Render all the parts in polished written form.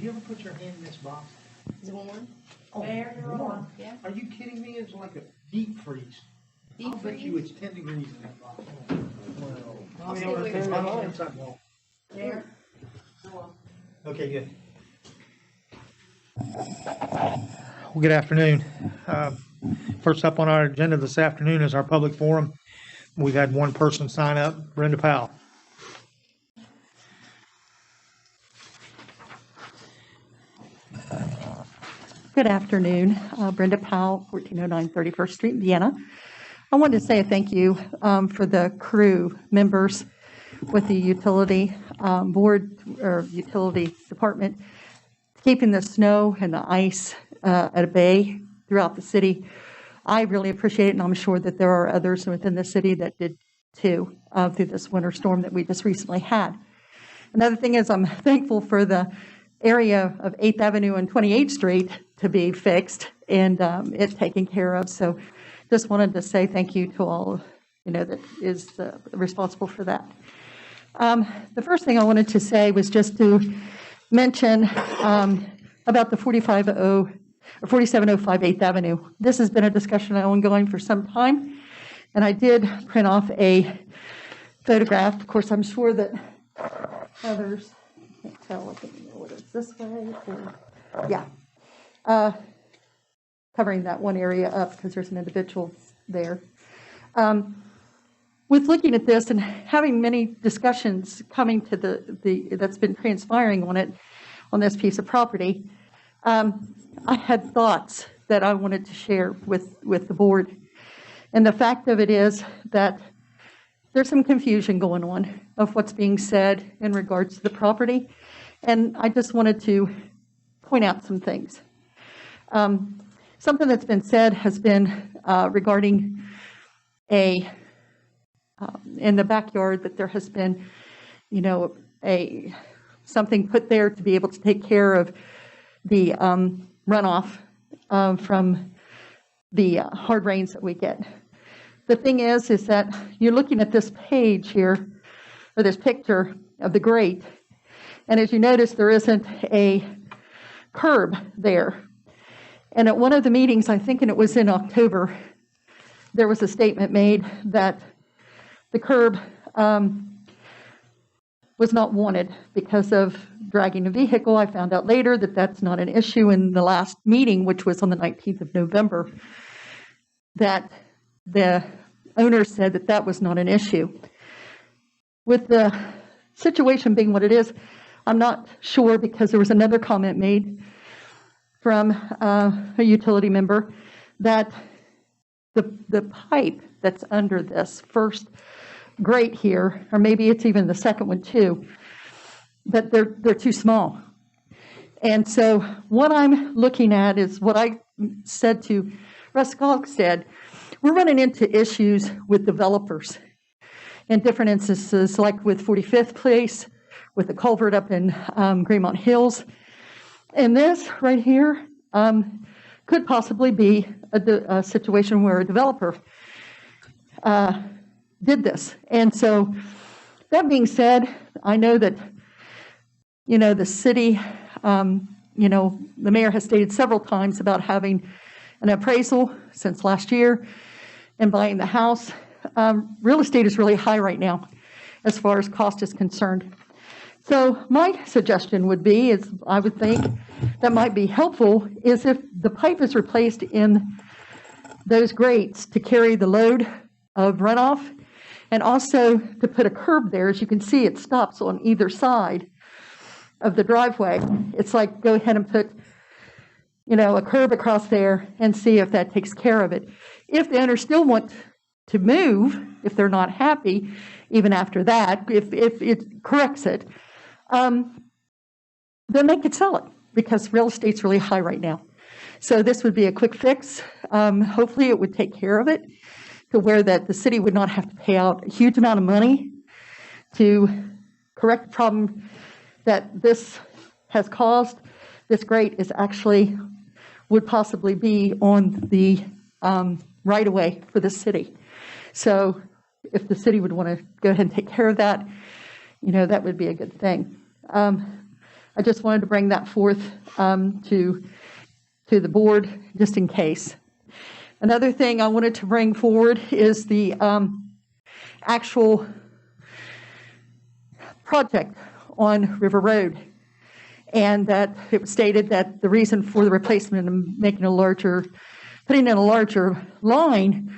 you ever put your hand in this box? Is it warm? Oh, Very warm. Yeah. Are you kidding me? It's like a deep freeze. Deep I'll bet you it's 10 degrees in that box. I'll stay away from I'm the on inside wall. There. Go on. Okay, good. Well, good afternoon. First up on our agenda this afternoon is our public forum. We've had one person sign up, Brenda Powell. Good afternoon. Brenda Powell, 1409 31st Street, Vienna. I wanted to say a thank you for the crew members with the utility board or utility department, keeping the snow and the ice at bay throughout the city. I really appreciate it, and I'm sure that there are others within the city that did too through this winter storm that we just recently had. Another thing is I'm thankful for the area of 8th Avenue and 28th Street to be fixed and it taken care of. So just wanted to say thank you to all, that is responsible for that. The first thing I wanted to say was just to mention about the 4705 8th Avenue. This has been a discussion ongoing for some time, and I did print off a photograph. Of course, I'm sure that others can't tell if it's this way or, yeah. Covering that one area up because there's an individual there. With looking at this and having many discussions coming to that's been transpiring on this piece of property, I had thoughts that I wanted to share with the board. And the fact of it is that there's some confusion going on of what's being said in regards to the property. And I just wanted to point out some things. Something that's been said has been regarding in the backyard that there has been, something put there to be able to take care of the runoff from the hard rains that we get. The thing is that you're looking at this page here, or this picture of the grate, and as you notice, there isn't a curb there. And at one of the meetings, I think, and it was in October, there was a statement made that the curb was not wanted because of dragging a vehicle. I found out later that that's not an issue in the last meeting, which was on the 19th of November, that the owner said that that was not an issue. With the situation being what it is, I'm not sure because there was another comment made from a utility member that the pipe that's under this first grate here, or maybe it's even the second one too, but they're too small. And so what I'm looking at is what I said to Russ Gogstad. We're running into issues with developers in different instances, like with 45th Place, with the culvert up in Gremont Hills. And this right here could possibly be a situation where a developer did this. And so that being said, I know that, the city, the mayor has stated several times about having an appraisal since last year and buying the house. Real estate is really high right now as far as cost is concerned. So my suggestion would be, is I would think that might be helpful, is if the pipe is replaced in those grates to carry the load of runoff, and also to put a curb there. As you can see, it stops on either side of the driveway. It's like, go ahead and put, a curb across there and see if that takes care of it. If the owners still want to move, if they're not happy, even after that, if it corrects it, then they could sell it because real estate's really high right now. So this would be a quick fix. Hopefully it would take care of it to where that the city would not have to pay out a huge amount of money to correct the problem that this has caused. This grate is actually, would possibly be on the right of way for the city. So if the city would want to go ahead and take care of that, that would be a good thing. I just wanted to bring that forth to the board, just in case. Another thing I wanted to bring forward is the actual project on River Road. And that it was stated that the reason for the replacement and putting in a larger line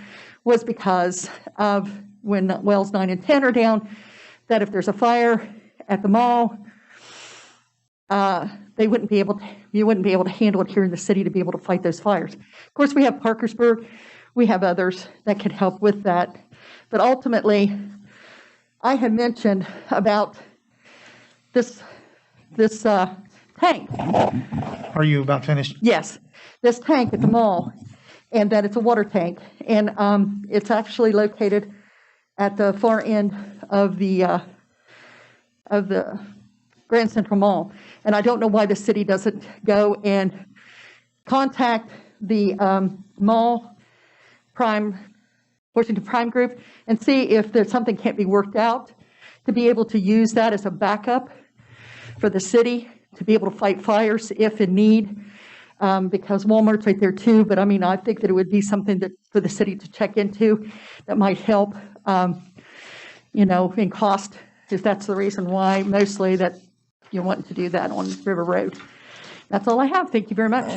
was because of when wells 9 and 10 are down, that if there's a fire at the mall, you wouldn't be able to handle it here in the city to be able to fight those fires. Of course, we have Parkersburg, we have others that could help with that. But ultimately, I had mentioned about this tank. Are you about finished? Yes, this tank at the mall, and that it's a water tank. And it's actually located at the far end of the Grand Central Mall. And I don't know why the city doesn't go and contact the mall Washington Prime Group and see if there's something can't be worked out to be able to use that as a backup for the city to be able to fight fires if in need, because Walmart's right there too. But I mean, I think that it would be something that for the city to check into that might help, in cost, if that's the reason why mostly that you're wanting to do that on River Road. That's all I have. Thank you very much.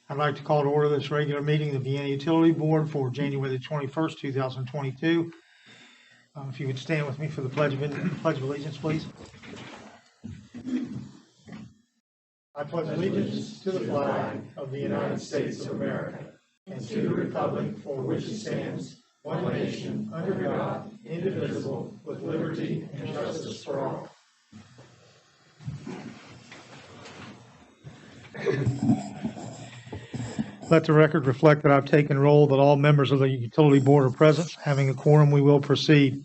I'd like to call to order this regular meeting of the Vienna Utility Board for January the 21st, 2022. If you would stand with me for the Pledge of Allegiance, please. I pledge allegiance to the flag of the United States of America and to the republic for which it stands, one nation, under God, indivisible, with liberty and justice for all. Let the record reflect that I've taken roll that all members of the utility board are present. Having a quorum, we will proceed.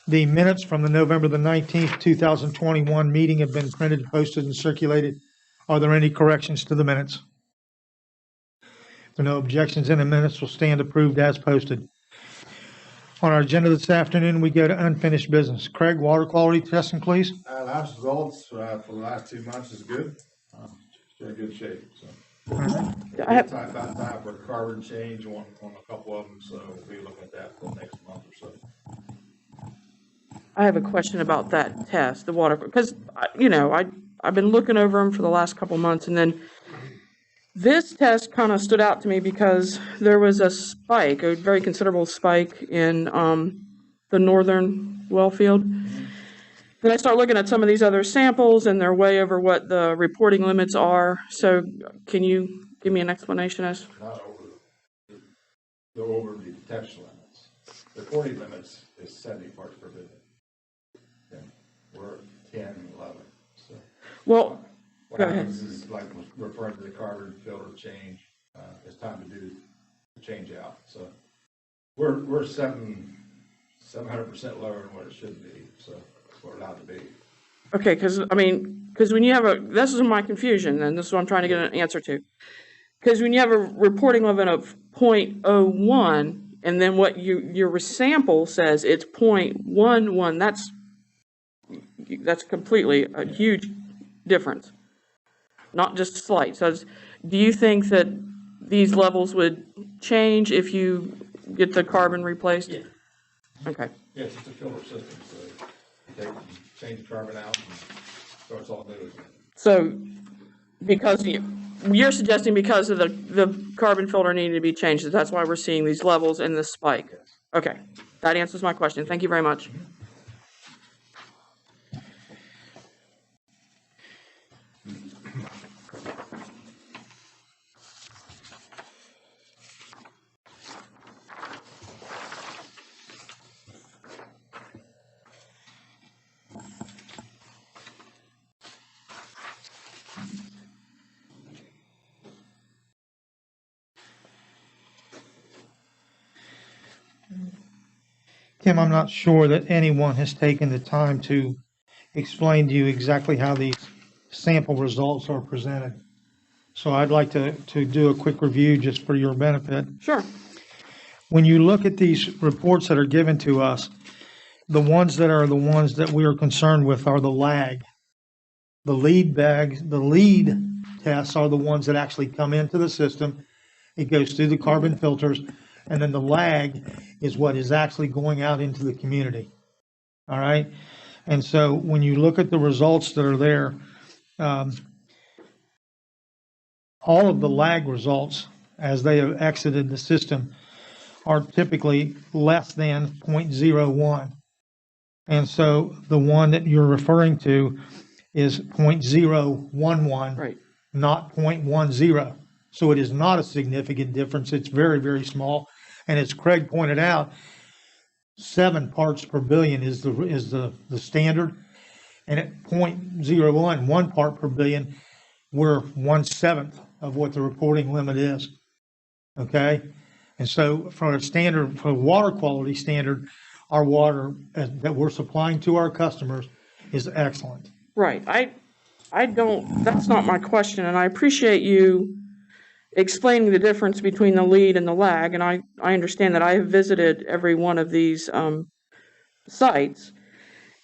The minutes from the November the 19th, 2021 meeting have been printed, posted, and circulated. Are there any corrections to the minutes? If there are no objections in the minutes, will stand approved as posted. On our agenda this afternoon, we go to unfinished business. Craig, water quality testing, please. Last results for the last 2 months is good. It's in good shape. So. I About time for a carbon change on a couple of them, so we'll be looking at that for the next month or so. I have a question about that test, the water, because, I've been looking over them for the last couple months, and then this test kind of stood out to me because there was a spike, a very considerable spike in the northern well field. Then I start looking at some of these other samples, and they're way over what the reporting limits are. So can you give me an explanation as? Not over the detection limits. The reporting limits is 70 parts per billion. Okay. We're 10, 11. So Well, what go ahead. happens is, like referring to the carbon filter change, it's time to do the change out. So we're 700% lower than what it should be. So we're allowed to be. Okay, because when you have this is my confusion, and this is what I'm trying to get an answer to. Because when you have a reporting limit of 0.01, and then what your sample says it's 0.11, that's completely a huge difference, not just slight. So do you think that these levels would change if you get the carbon replaced? Yeah. Okay. Yeah, it's just a filter system. So change the carbon out and starts all new again. So because you're suggesting because of the carbon filter needing to be changed, that's why we're seeing these levels and this spike. Yes. Okay, that answers my question. Thank you very much. Tim, I'm not sure that anyone has taken the time to explain to you exactly how these sample results are presented. So I'd like to do a quick review just for your benefit. Sure. when you look at these reports that are given to us, the ones that we are concerned with are the lag. The lead tests are the ones that actually come into the system. It goes through the carbon filters, and then the lag is what is actually going out into the community. All right? And so when you look at the results that are there, all of the lag results as they have exited the system are typically less than 0.01. And so the one that you're referring to is 0.011, Right. not 0.10. So it is not a significant difference. It's very, very small. And as Craig pointed out, 7 parts per billion is the standard. And at 0.01, 1 part per billion, we're 1/7 of what the reporting limit is. Okay? And so for a water quality standard, our water that we're supplying to our customers is excellent. Right. I don't, that's not my question, and I appreciate you explaining the difference between the lead and the lag, and I understand that I have visited every one of these sites.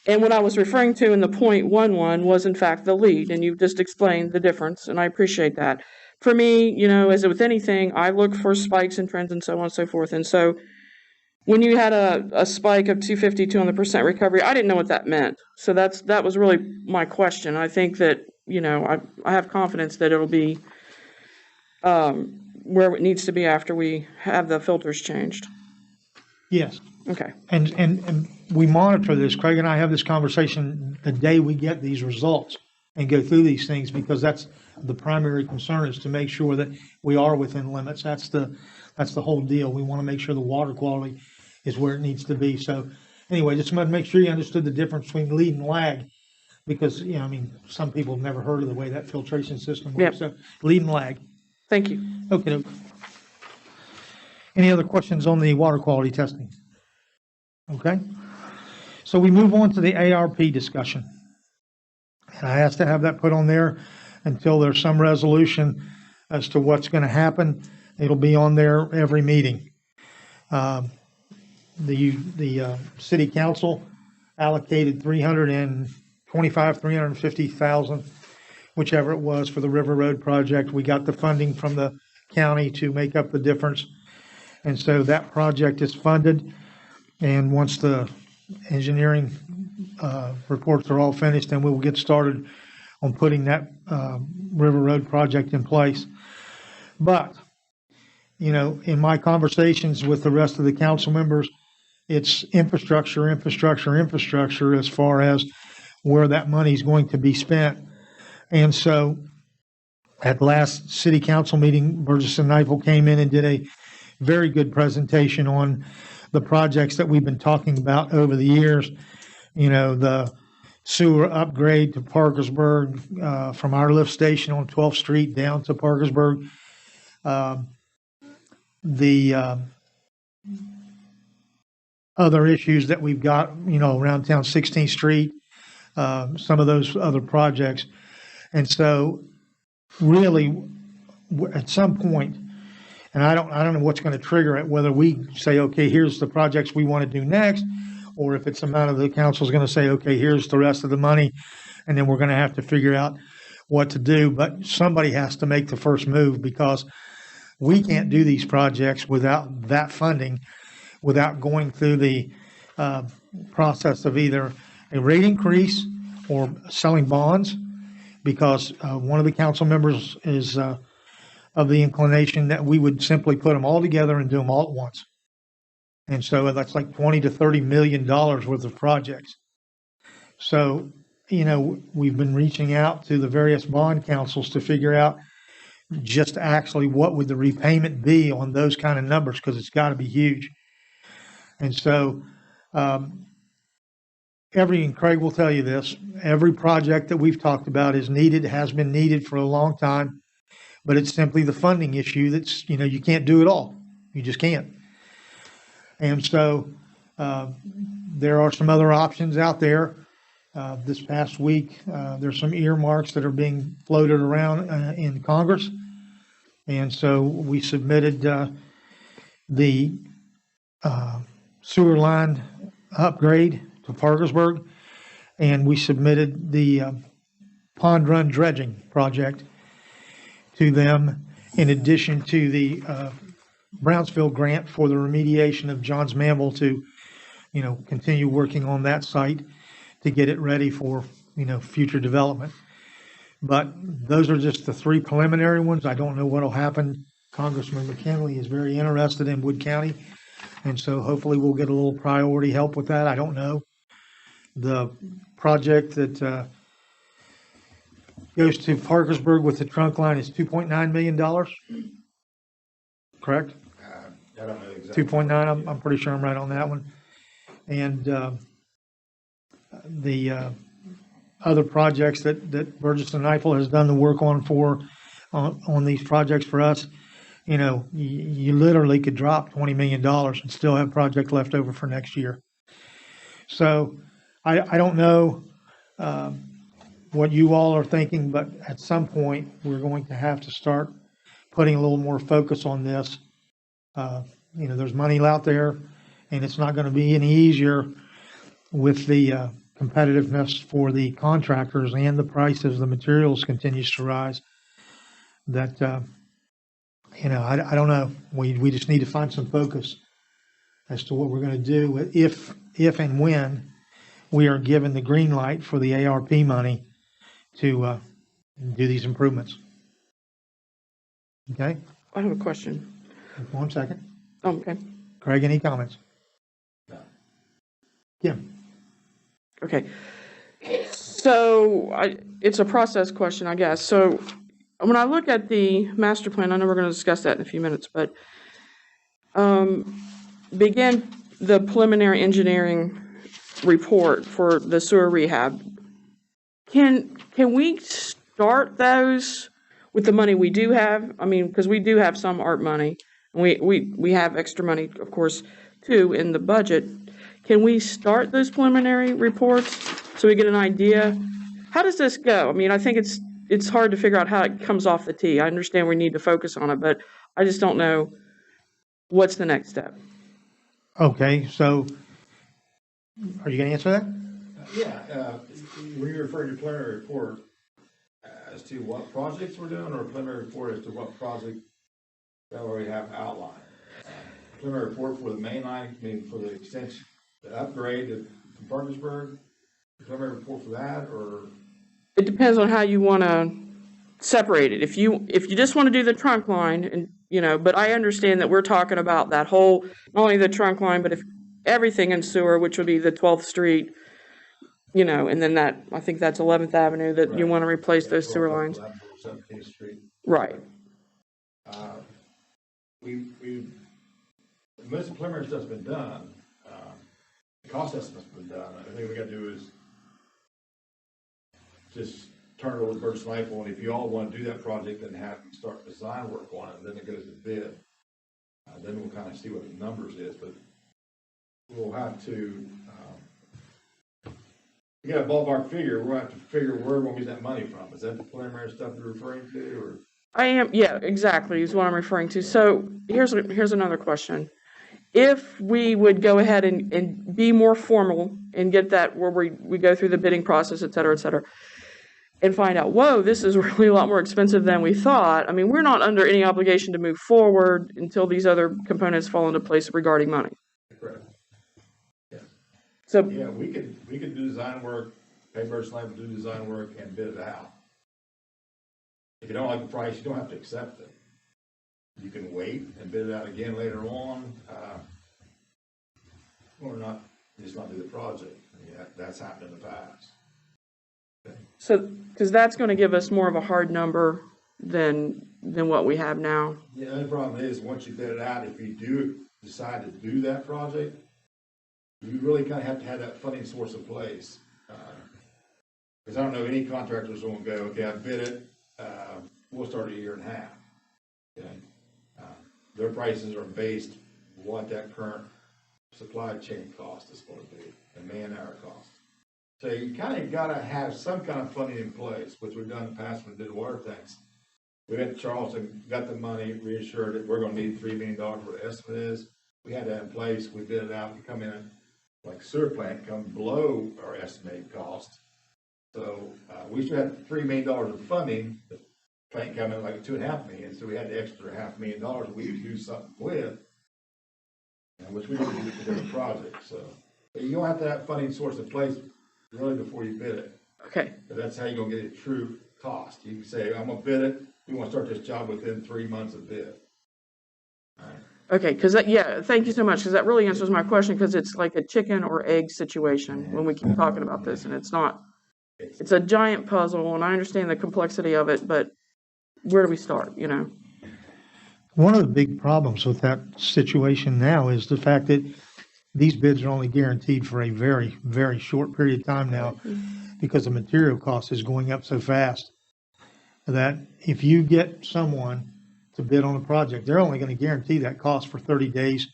And what I was referring to in the 0.11 was in fact the lead, and you've just explained the difference, and I appreciate that. For me, you know, as with anything, I look for spikes and trends and so on and so forth. And so when you had a spike of 250% recovery, I didn't know what that meant. So that was really my question. I think that, you know, I have confidence that it'll be where it needs to be after we have the filters changed. Yes. Okay. And we monitor this. Craig and I have this conversation the day we get these results and go through these things, because that's the primary concern, is to make sure that we are within limits. That's the whole deal. We want to make sure the water quality is where it needs to be. So anyway, just wanted to make sure you understood the difference between lead and lag, because, you know, I mean, some people have never heard of the way that filtration system works. Yep. So lead and lag. Thank you. Okay. Any other questions on the water quality testing? Okay. So we move on to the ARP discussion. And I asked to have that put on there until there's some resolution as to what's going to happen. It'll be on there every meeting. The city council allocated $350,000, whichever it was, for the River Road project. We got the funding from the county to make up the difference. And so that project is funded. And once the engineering reports are all finished, then we will get started on putting that River Road project in place. But, you know, in my conversations with the rest of the council members, it's infrastructure as far as where that money is going to be spent. And so at last city council meeting, Burgess and Knifel came in and did a very good presentation on the projects that we've been talking about over the years. You know, the sewer upgrade to Parkersburg, from our lift station on 12th Street down to Parkersburg. The other issues that we've got, you know, around town, 16th Street, some of those other projects. And so really at some point, and I don't know what's going to trigger it, whether we say, okay, here's the projects we want to do next, or if it's amount of the council's going to say, okay, here's the rest of the money, and then we're going to have to figure out what to do. But somebody has to make the first move, because we can't do these projects without that funding, without going through the process of either a rate increase or selling bonds, because one of the council members is of the inclination that we would simply put them all together and do them all at once. And so that's like $20 to $30 million worth of projects. So, you know, we've been reaching out to the various bond councils to figure out just actually what would the repayment be on those kind of numbers, because it's got to be huge. And so and Craig will tell you this, every project that we've talked about is needed, has been needed for a long time, but it's simply the funding issue that's, you know, you can't do it all. You just can't. And so there are some other options out there. This past week, there's some earmarks that are being floated around in Congress. And so we submitted the sewer line upgrade to Parkersburg, and we submitted the pond run dredging project to them, in addition to the Brownsville grant for the remediation of Johns Manville to, continue working on that site to get it ready for, future development. But those are just the three preliminary ones. I don't know what'll happen. Congressman McKinley is very interested in Wood County, and so hopefully we'll get a little priority help with that. I don't know. The project that goes to Parkersburg with the trunk line is $2.9 million, correct? I don't know exactly. 2.9, I'm pretty sure I'm right on that one. And the other projects that Burgess and Eiffel has done the work on these projects for us, you literally could drop $20 million and still have project left over for next year. So I don't know what you all are thinking, but at some point, we're going to have to start putting a little more focus on this. There's money out there, and it's not going to be any easier with the competitiveness for the contractors and the price of the materials continues to rise. That, I don't know. We just need to find some focus as to what we're going to do if and when we are given the green light for the ARP money to do these improvements. Okay? I have a question. 1 second. Oh, okay. Craig, any comments? No. Kim? Okay. So it's a process question, I guess. So when I look at the master plan, I know we're going to discuss that in a few minutes, but begin the preliminary engineering report for the sewer rehab. Can we start those with the money we do have? I mean, because we do have some ARP money. We have extra money, of course, too, in the budget. Can we start those preliminary reports so we get an idea? How does this go? I mean, I think it's hard to figure out how it comes off the tee. I understand we need to focus on it, but I just don't know what's the next step. Okay, so are you going to answer that? Yeah, when you refer to preliminary report as to what projects we're doing, or preliminary report as to what project that we already have outlined? Preliminary report for the main line, I mean, for the extension, the upgrade to Parkersburg, preliminary report for that, or? It depends on how you want to separate it. If you just want to do the trunk line, and but I understand that we're talking about that whole, not only the trunk line, but if everything in sewer, which would be the 12th Street, and then that, I think that's 11th Avenue that Right. you want to replace those sewer lines. 17th Street. Right. Most of the preliminary stuff's been done. The cost estimate's been done. I think we gotta do is just turn it over to Burgess and Eiffel, and if you all wanna do that project, then have them start design work on it, then it goes to bid. Then we'll kind of see what the numbers is, but we'll have to, you got a ballpark figure, we'll have to figure where we're gonna get that money from. Is that the preliminary stuff you're referring to, or? I am, yeah, exactly, is what I'm referring to. So here's another question. If we would go ahead and be more formal and get that where we go through the bidding process, et cetera, and find out, whoa, this is really a lot more expensive than we thought. I mean, we're not under any obligation to move forward until these other components fall into place regarding money. Correct. Yeah. So Yeah, we could do design work, pay Burgess and Eiffel to do design work and bid it out. If you don't like the price, you don't have to accept it. You can wait and bid it out again later on, or not, just not do the project. I mean, that's happened in the past. Okay. So, because that's going to give us more of a hard number than what we have now. Yeah, the only problem is, once you bid it out, if you do decide to do that project, you really kind of have to have that funding source in place. Because I don't know any contractors who will go, okay, I bid it, we'll start a year and a half. Okay. Their prices are based on what that current supply chain cost is going to be, and man-hour cost. So you kind of got to have some kind of funding in place, which we've done in the past when we did water tanks. We went to Charleston, got the money, reassured that we're going to need $3 million where the estimate is. we had that in place, we bid it out, we come in, like sewer plant, come below our estimated cost. So, we should have $3 million of funding, the plant came in like $2.5 million, so we had the extra $500,000 we could do something with. And which we didn't do for different projects, so. But you don't have to have funding source in place really before you bid it. Okay, But that's how you're gonna get a true cost. You can say, I'm gonna bid it, we wanna start this job within 3 months of bid. okay, because that, yeah, thank you so much, because that really answers my question, because it's like a chicken or egg situation when we keep talking about this, and it's not. It's a giant puzzle, and I understand the complexity of it, but where do we start, you know? One of the big problems with that situation now is the fact that these bids are only guaranteed for a very, very short period of time now because the material cost is going up so fast that if you get someone to bid on a project, they're only going to guarantee that cost for 30 days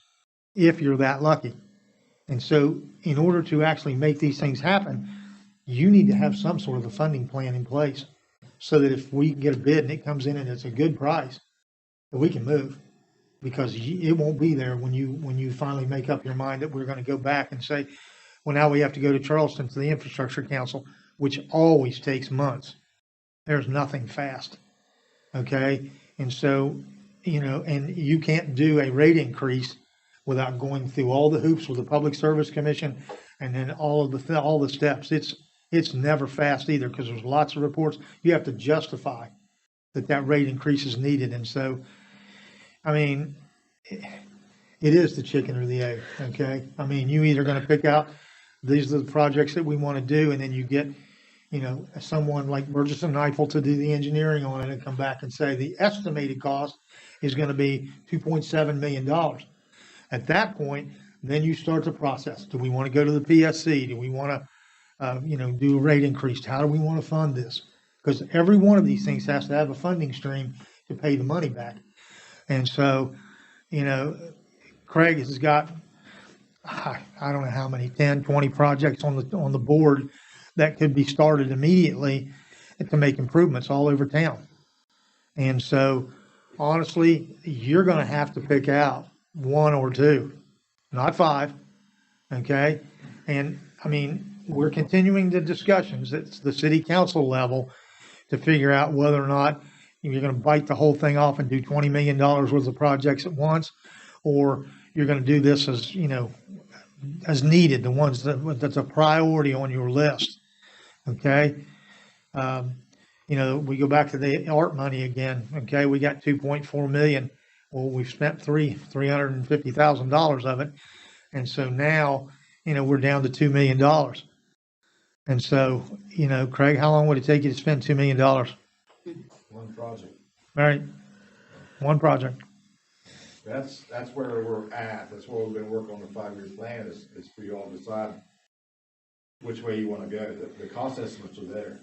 if you're that lucky. And so in order to actually make these things happen, you need to have some sort of a funding plan in place so that if we get a bid and it comes in and it's a good price, that we can move. Because it won't be there when you finally make up your mind that we're going to go back and say, well, now we have to go to Charleston to the Infrastructure Council, which always takes months. There's nothing fast. Okay. And so, you know, and you can't do a rate increase without going through all the hoops with the Public Service Commission and then all the steps. It's never fast either because there's lots of reports. You have to justify that rate increase is needed. And so, I mean, it is the chicken or the egg, okay? I mean, you either going to pick out, these are the projects that we want to do, and then you get, you know, someone like Burgess and Eiffel to do the engineering on it and come back and say the estimated cost is going to be $2.7 million. At that point, then you start the process. Do we want to go to the PSC? Do we want to, you know, do a rate increase? How do we want to fund this? Because every one of these things has to have a funding stream to pay the money back. And so, you know, Craig has got, I don't know how many, 10, 20 projects on the board that could be started immediately to make improvements all over town. And so, honestly, you're going to have to pick out one or two, not five, okay? And, I mean, we're continuing the discussions at the city council level to figure out whether or not you're going to bite the whole thing off and do $20 million worth of projects at once, or you're going to do this as, you know, as needed, the ones that's a priority on your list. Okay. You know, we go back to the art money again. Okay. We got 2.4 million. Well, we've spent $350,000 of it. And so now, you know, we're down to $2 million. And so, you know, Craig, how long would it take you to spend $2 million? One project. All right, one project. That's where we're at. That's where we've been working on the 5-year plan is for you all to decide which way you want to go. The cost estimates are there.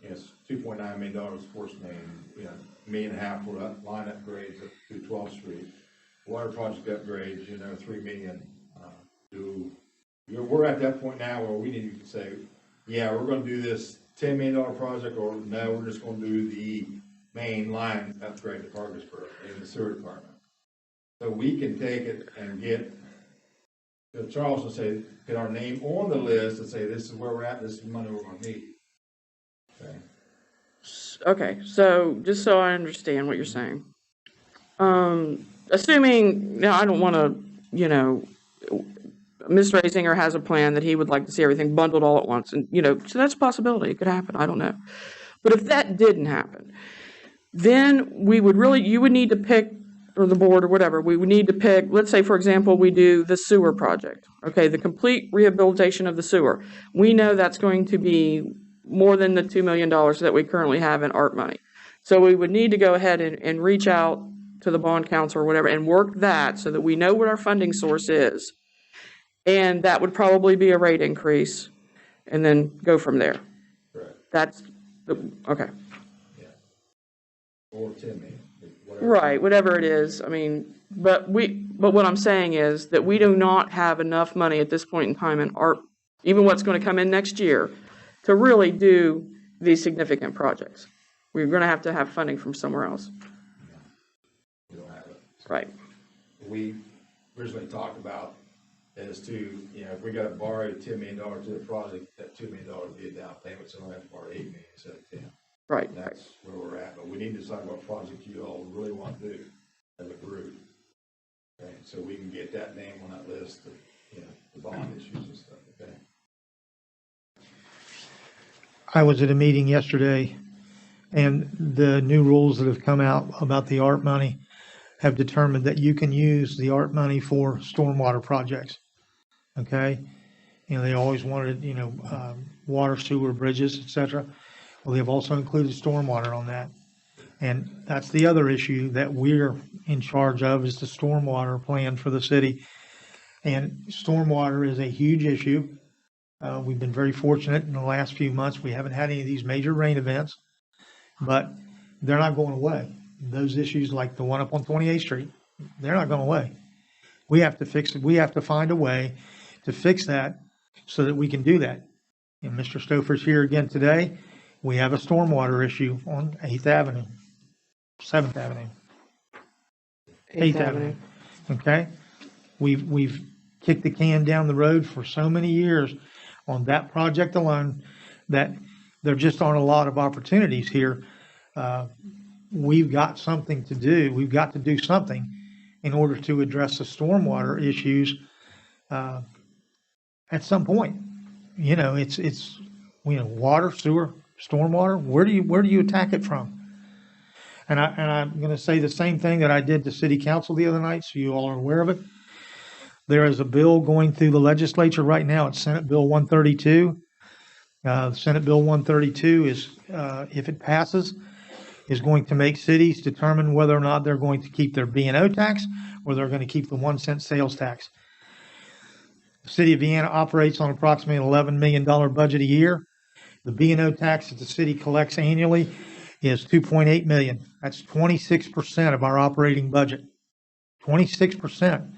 Yes, $2.9 million force main, you know, $1.5 million for line upgrades up to 12th Street. Water project upgrades, you know, $3 million. We're at that point now where we need to say, yeah, we're going to do this $10 million project, or no, we're just going to do the main line upgrade to Parkersburg in the sewer department. So we can take it and get Charles will say, get our name on the list and say, this is where we're at, this is the money we're going to need. Okay. Okay, so just so I understand what you're saying, assuming, now I don't want to, you know, Mr. Rasinger has a plan that he would like to see everything bundled all at once, and, you know, so that's a possibility. It could happen. I don't know. But if that didn't happen, then we would really, you would need to pick, or the board or whatever, we would need to pick, let's say, for example, we do the sewer project, okay, the complete rehabilitation of the sewer. We know that's going to be more than the $2 million that we currently have in art money. So we would need to go ahead and reach out to the bond council or whatever and work that so that we know what our funding source is. And that would probably be a rate increase and then go from there. Correct. That's, okay. Yeah. Or 10 million. Whatever. Right, whatever it is. I mean, but what I'm saying is that we do not have enough money at this point in time in art, even what's going to come in next year, to really do these significant projects. We're going to have funding from somewhere else. We don't have it. Right. We originally talked about is to, you know, if we gotta borrow $10 million to the project, that $2 million would be a down payment, so we have to borrow $8 million instead of 10. Right, And right. that's where we're at, but we need to decide what project you all really want to do as a group. Okay, so we can get that name on that list of, you know, the bond issues and stuff, okay? I was at a meeting yesterday, and the new rules that have come out about the ARP money have determined that you can use the ARP money for stormwater projects. Okay? You know, they always wanted, you know, water, sewer, bridges, et cetera. Well, they've also included stormwater on that. And that's the other issue that we're in charge of, is the stormwater plan for the city. And stormwater is a huge issue. We've been very fortunate in the last few months. We haven't had any of these major rain events, but they're not going away. Those issues like the one up on 28th Street, they're not going away. We have to fix it. We have to find a way to fix that so that we can do that. And Mr. Stouffer's here again today. We have a stormwater issue on 8th Avenue, 7th Avenue, 8th Avenue. Okay? We've kicked the can down the road for so many years on that project alone that there just aren't a lot of opportunities here. We've got something to do. We've got to do something in order to address the stormwater issues at some point. You know, it's you know, water, sewer, stormwater. Where do you attack it from? And I'm going to say the same thing that I did to City Council the other night, so you all are aware of it. There is a bill going through the legislature right now. It's Senate Bill 132. Senate Bill 132 is, if it passes, is going to make cities determine whether or not they're going to keep their B&O tax or they're going to keep the 1 cent sales tax. The city of Vienna operates on approximately an $11 million budget a year. The B&O tax that the city collects annually is $2.8 million. That's 26% of our operating budget. 26%.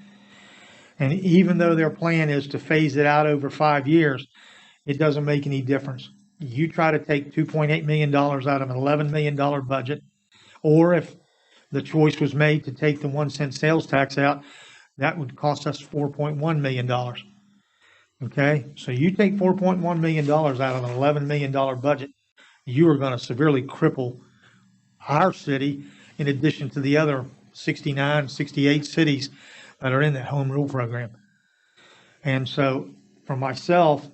And even though their plan is to phase it out over 5 years, it doesn't make any difference. You try to take $2.8 million out of an $11 million budget, or if the choice was made to take the 1 cent sales tax out, that would cost us $4.1 million. Okay, so you take $4.1 million out of an $11 million budget, you are going to severely cripple our city in addition to the other 69, 68 cities that are in that home rule program. And so for myself,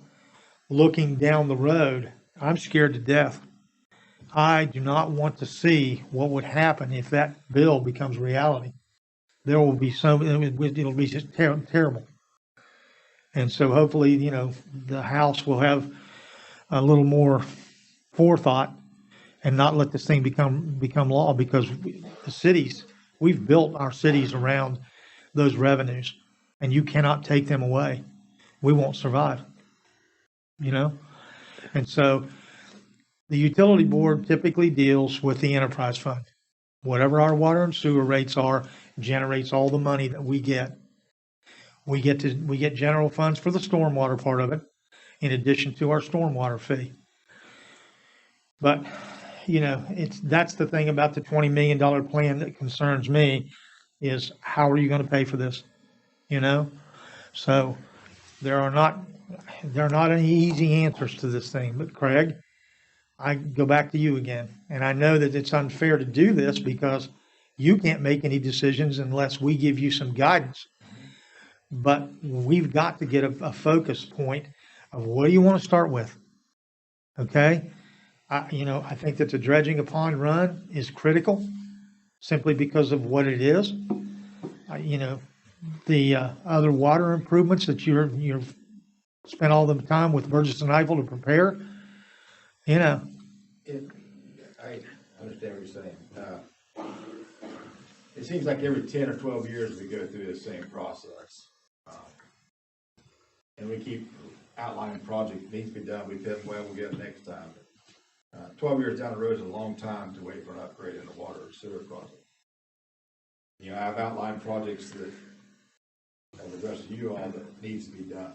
looking down the road, I'm scared to death. I do not want to see what would happen if that bill becomes reality. There will be it'll be just terrible. And so hopefully, you know, the House will have a little more forethought and not let this thing become law, because the cities, we've built our cities around those revenues, and you cannot take them away. We won't survive, you know? And so the utility board typically deals with the enterprise fund. Whatever our water and sewer rates are, generates all the money that we get. We get general funds for the stormwater part of it, in addition to our stormwater fee. But, you know, that's the thing about the $20 million plan that concerns me, is how are you going to pay for this? You know? So there are not any easy answers to this thing. But Craig, I go back to you again. And I know that it's unfair to do this because you can't make any decisions unless we give you some guidance. But we've got to get a focus point of what do you want to start with? Okay? I think that the dredging of Fun Run is critical simply because of what it is. The other water improvements that you've spent all the time with Burgess and Eiffel to prepare, you know. I understand what you're saying. It seems like every 10 or 12 years we go through the same process. And we keep outlining project needs to be done. We tell them, well, we'll get it next time. 12 years down the road is a long time to wait for an upgrade in the water or sewer project. You know, I've outlined projects that have addressed you all that needs to be done.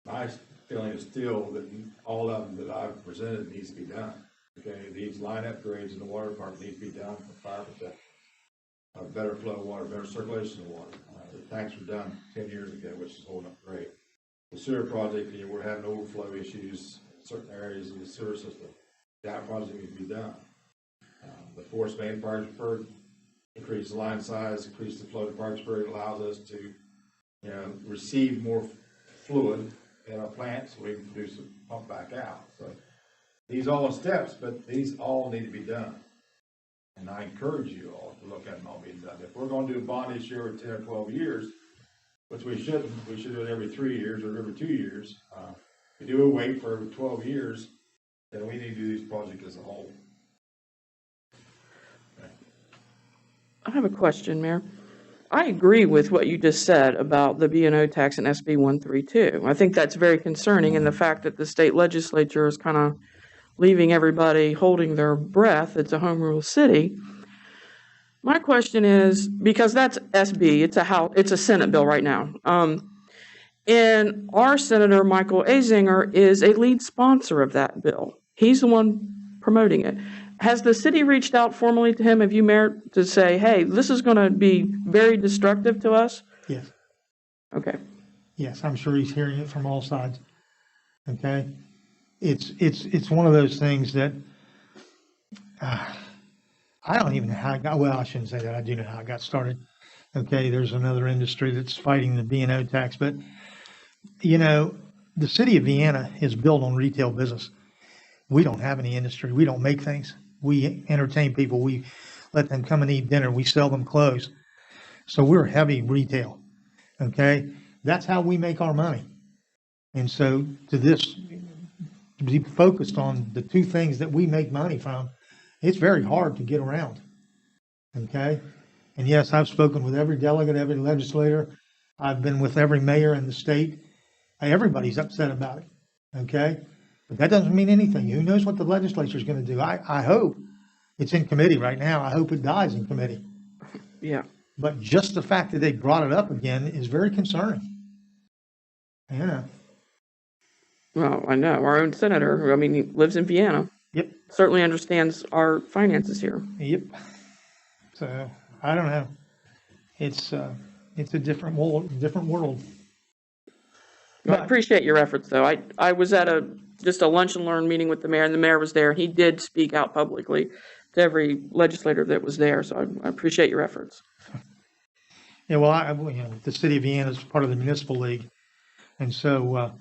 My feeling is still that all of them that I've presented needs to be done. Okay, these line upgrades in the water department need to be done for fire protection. better flow of water, better circulation of water. The tanks were done 10 years ago, which is holding up great. The sewer project, we're having overflow issues in certain areas of the sewer system. That project needs to be done. The force main Parkersburg, increase the line size, increase the flow to Parkersburg, allows us to, receive more fluid in our plants so we can produce and pump back out. So these all are steps, but these all need to be done. And I encourage you all to look at them all being done. If we're going to do a bond issue every 10 or 12 years, which we shouldn't, we should do it every 3 years or every 2 years. If we do a wait for 12 years, then we need to do these projects as a whole. I have a question, Mayor. I agree with what you just said about the B&O tax and SB 132. I think that's very concerning, and the fact that the state legislature is kind of leaving everybody holding their breath. It's a home rule city. My question is, because that's SB, it's a Senate bill right now. And our Senator Michael Azinger is a lead sponsor of that bill. He's the one promoting it. Has the city reached out formally to him, have you, Mayor, to say, hey, this is going to be very destructive to us? Yes, Okay. yes, I'm sure he's hearing it from all sides. Okay? It's one of those things that, I don't even know how I got, well, I shouldn't say that, I do know how I got started. Okay, there's another industry that's fighting the B&O tax, but, the city of Vienna is built on retail business. We don't have any industry. We don't make things. We entertain people. We let them come and eat dinner. We sell them clothes. So we're heavy retail. Okay? That's how we make our money. And so to be focused on the two things that we make money from, it's very hard to get around. Okay? And yes, I've spoken with every delegate, every legislator. I've been with every mayor in the state. Everybody's upset about it. Okay? But that doesn't mean anything. Who knows what the legislature is going to do? I hope it's in committee right now. I hope it dies in committee. Yeah. But just the fact that they brought it up again is very concerning. Well, I know. Our own senator, who, he lives in Vienna, Yep. certainly understands our finances here. Yep. So I don't know. It's a different world. I appreciate your efforts, though. I was at just a lunch and learn meeting with the mayor, and the mayor was there. He did speak out publicly to every legislator that was there, so I appreciate your efforts. Yeah, well, the city of Vienna is part of the municipal league, and so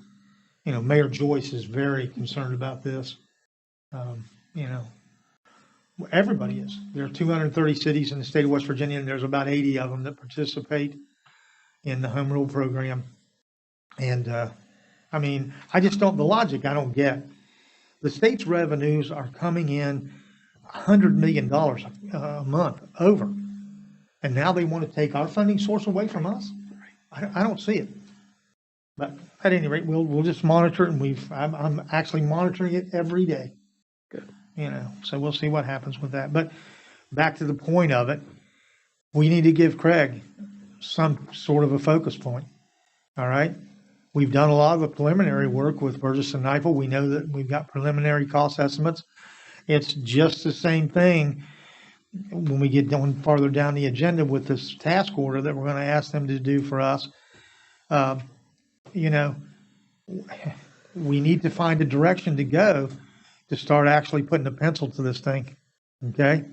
Mayor Joyce is very concerned about this. Everybody is. There are 230 cities in the state of West Virginia, and there's about 80 of them that participate in the home rule program. And I just don't, the logic I don't get. The state's revenues are coming in $100 million a month over. And now they want to take our funding source away from us? I don't see it. But at any rate, we'll just monitor it, and I'm actually monitoring it every day. Good. So we'll see what happens with that. But back to the point of it, we need to give Craig some sort of a focus point. All right? We've done a lot of the preliminary work with Burgess and Neifel. We know that we've got preliminary cost estimates. It's just the same thing when we get farther down the agenda with this task order that we're going to ask them to do for us. We need to find a direction to go to start actually putting a pencil to this thing. Okay?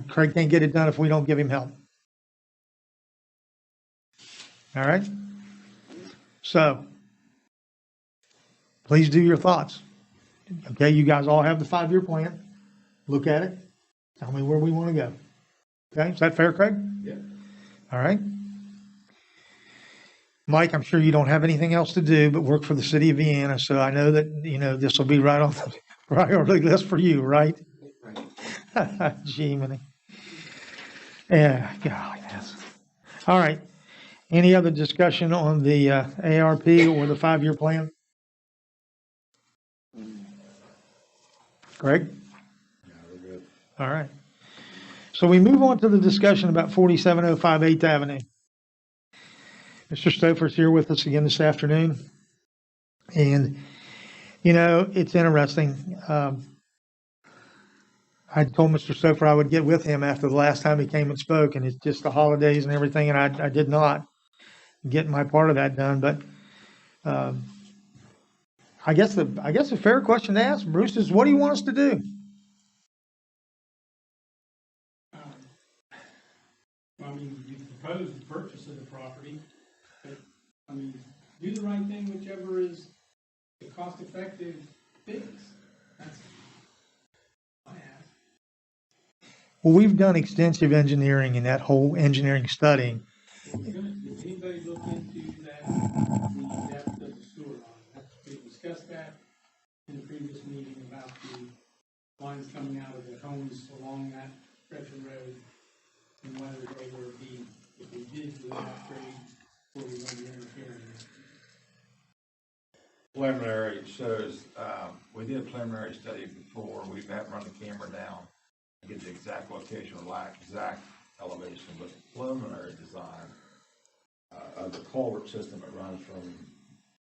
Craig can't get it done if we don't give him help. All right? So, please do your thoughts. Okay, you guys all have the 5-year plan. Look at it. Tell me where we want to go. Okay, is that fair, Craig? Yeah. All right. Mike, I'm sure you don't have anything else to do but work for the city of Vienna, so I know that, this will be right on the priority list for you, right? Right. Gee, man. Yeah, golly, yes. All right. Any other discussion on the ARP or the 5-year plan? Greg? Yeah, we're good. All right. So we move on to the discussion about 4705 8th Avenue. Mr. Stouffer's here with us again this afternoon. And, it's interesting. I told Mr. Sofer I would get with him after the last time he came and spoke, and it's just the holidays and everything, and I did not get my part of that done, but, I guess a fair question to ask, Bruce, is what do you want us to do? I mean, you propose the purchase of the property, but, I mean, do the right thing, whichever is the cost-effective fix. That's my ask. Well, we've done extensive engineering in that whole engineering studying. Did anybody look into that, the depth of the sewer line? We discussed that in the previous meeting about the lines coming out of the homes along that stretch of road, and whether they were being, if we did do an upgrade, were we going to be interfering? Preliminary shows, we did a preliminary study before, we haven't run the camera down to get the exact location or exact elevation, but the preliminary design of the culvert system that runs from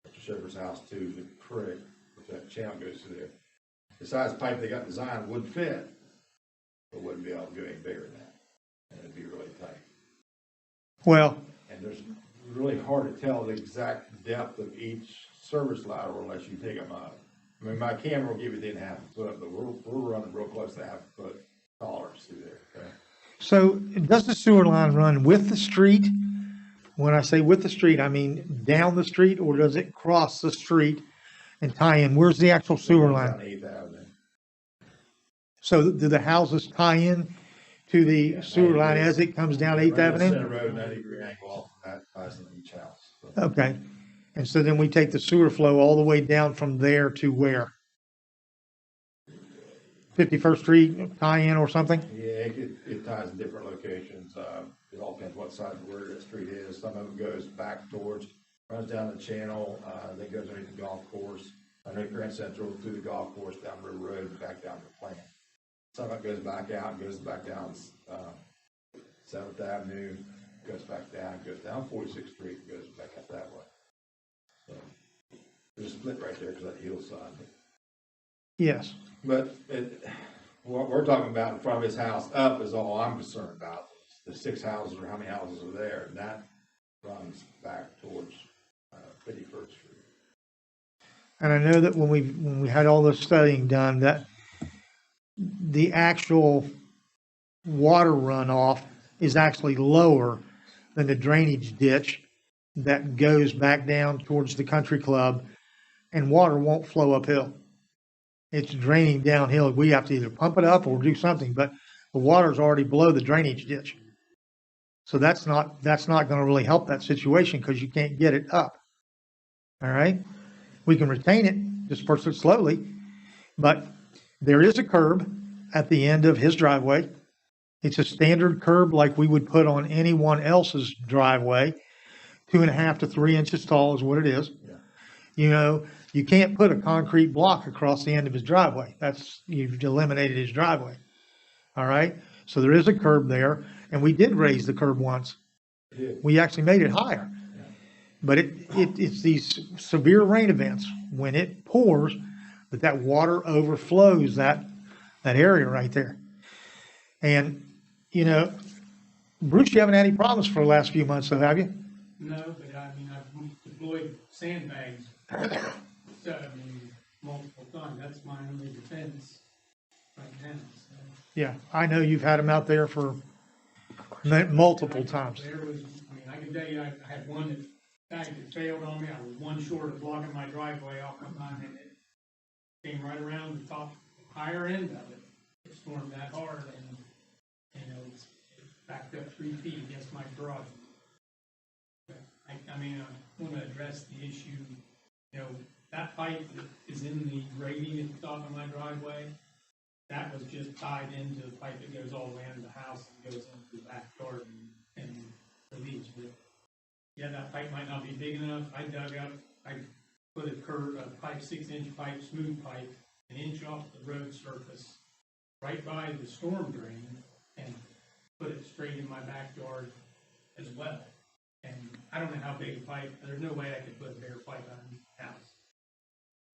Mr. Sugar's house to the creek, which that channel goes through there. The size pipe they got designed would fit, but wouldn't be able to go any bigger than that, and it'd be really tight. Well, And there's really hard to tell the exact depth of each service lateral unless you take them up. I mean, my camera will give you 8.5 foot, but we're running real close to 1/2 foot tolerance through there, okay? so does the sewer line run with the street? When I say with the street, I mean down the street, or does it cross the street and tie in? Where's the actual sewer line? Down 8th Avenue. So do the houses tie in to the sewer line as it comes down 8th Right in the Avenue? Center road, 90-degree angle off of that, ties into each house. So, Okay. And so then we take the sewer flow all the way down from there to where? 51st Street tie in or something? yeah, it ties in different locations. It all depends what side of where that street is. Some of it goes back towards, runs down the channel, then goes underneath the golf course, underneath Grand Central, through the golf course, down River Road, and back down to the plant. Some of it goes back out and goes back down 7th Avenue, goes back down, goes down 46th Street, and goes back up that way. So there's a split right there because that hillside. Yes. But what we're talking about in front of his house up is all I'm concerned about. The 6 houses or how many houses are there, and that runs back towards 51st Street. And I know that when we had all this studying done, that the actual water runoff is actually lower than the drainage ditch that goes back down towards the country club, and water won't flow uphill. It's draining downhill. We have to either pump it up or do something, but the water's already below the drainage ditch. So that's not going to really help that situation because you can't get it up. All right? We can retain it, disperse it slowly, but there is a curb at the end of his driveway. It's a standard curb like we would put on anyone else's driveway. 2.5 to 3 inches tall is what it is. Yeah. You know, you can't put a concrete block across the end of his driveway. You've eliminated his driveway. All right? So there is a curb there, and we did raise the curb once. Yeah. We actually made it higher. But it's these severe rain events when it pours that water overflows that area right there. And, you know, Bruce, you haven't had any problems for the last few months, though, have you? No, but I mean, I've deployed sandbags, so, I mean, multiple times. That's my only defense right now, so. Yeah, I know you've had them out there for multiple times. There was, I mean, I can tell you, I had one that failed on me. I was one short of blocking my driveway off my line, and it came right around the top, higher end of it. It stormed that hard, and, you know, it backed up 3 feet against my garage. But I mean, I want to address the issue, you know, that pipe that is in the grading at the top of my driveway, that was just tied into the pipe that goes all the way into the house and goes into the backyard and the leach. But yeah, that pipe might not be big enough. I dug up, I put a pipe, 6-inch pipe, smooth pipe, 1 inch off the road surface, right by the storm drain, and put it straight in my backyard as well. And I don't know how big a pipe, there's no way I could put a bigger pipe on the house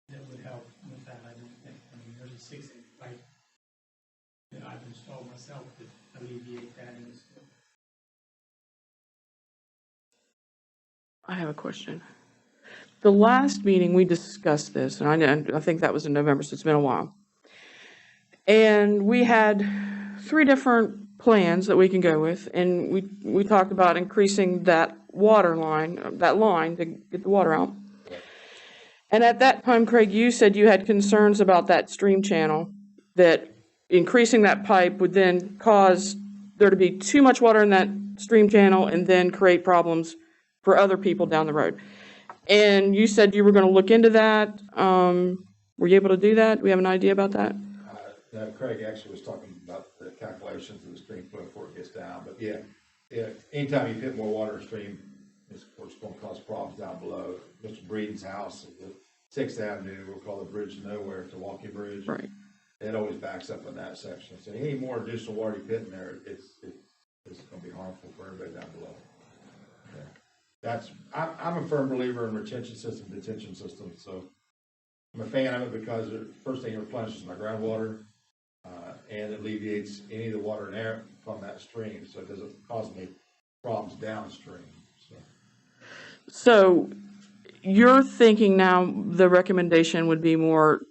that would help with that, I don't think. I mean, there's a 6-inch pipe that I've installed myself to alleviate that instead. I have a question. The last meeting, we discussed this, and I think that was in November, so it's been a while. And we had 3 different plans that we can go with, and we talked about increasing that water line, that line to get the water out. And at that time, Craig, you said you had concerns about that stream channel, that increasing that pipe would then cause there to be too much water in that stream channel and then create problems for other people down the road. And you said you were going to look into that. Were you able to do that? Do we have an idea about that? Craig actually was talking about the calculations of the stream flow before it gets down, but yeah, anytime you put more water in stream, it's of course going to cause problems down below. Mr. Breeden's house, the 6th Avenue, we'll call the Bridge to Nowhere, it's a walking bridge. Right. It always backs up in that section. So any more additional water you put in there, it's going to be harmful for everybody down below. Yeah. I'm a firm believer in retention system, detention system. So I'm a fan of it because the first thing it replenishes my groundwater, and it alleviates any of the water and air from that stream, so it doesn't cause me problems downstream. So you're thinking now the recommendation would be more,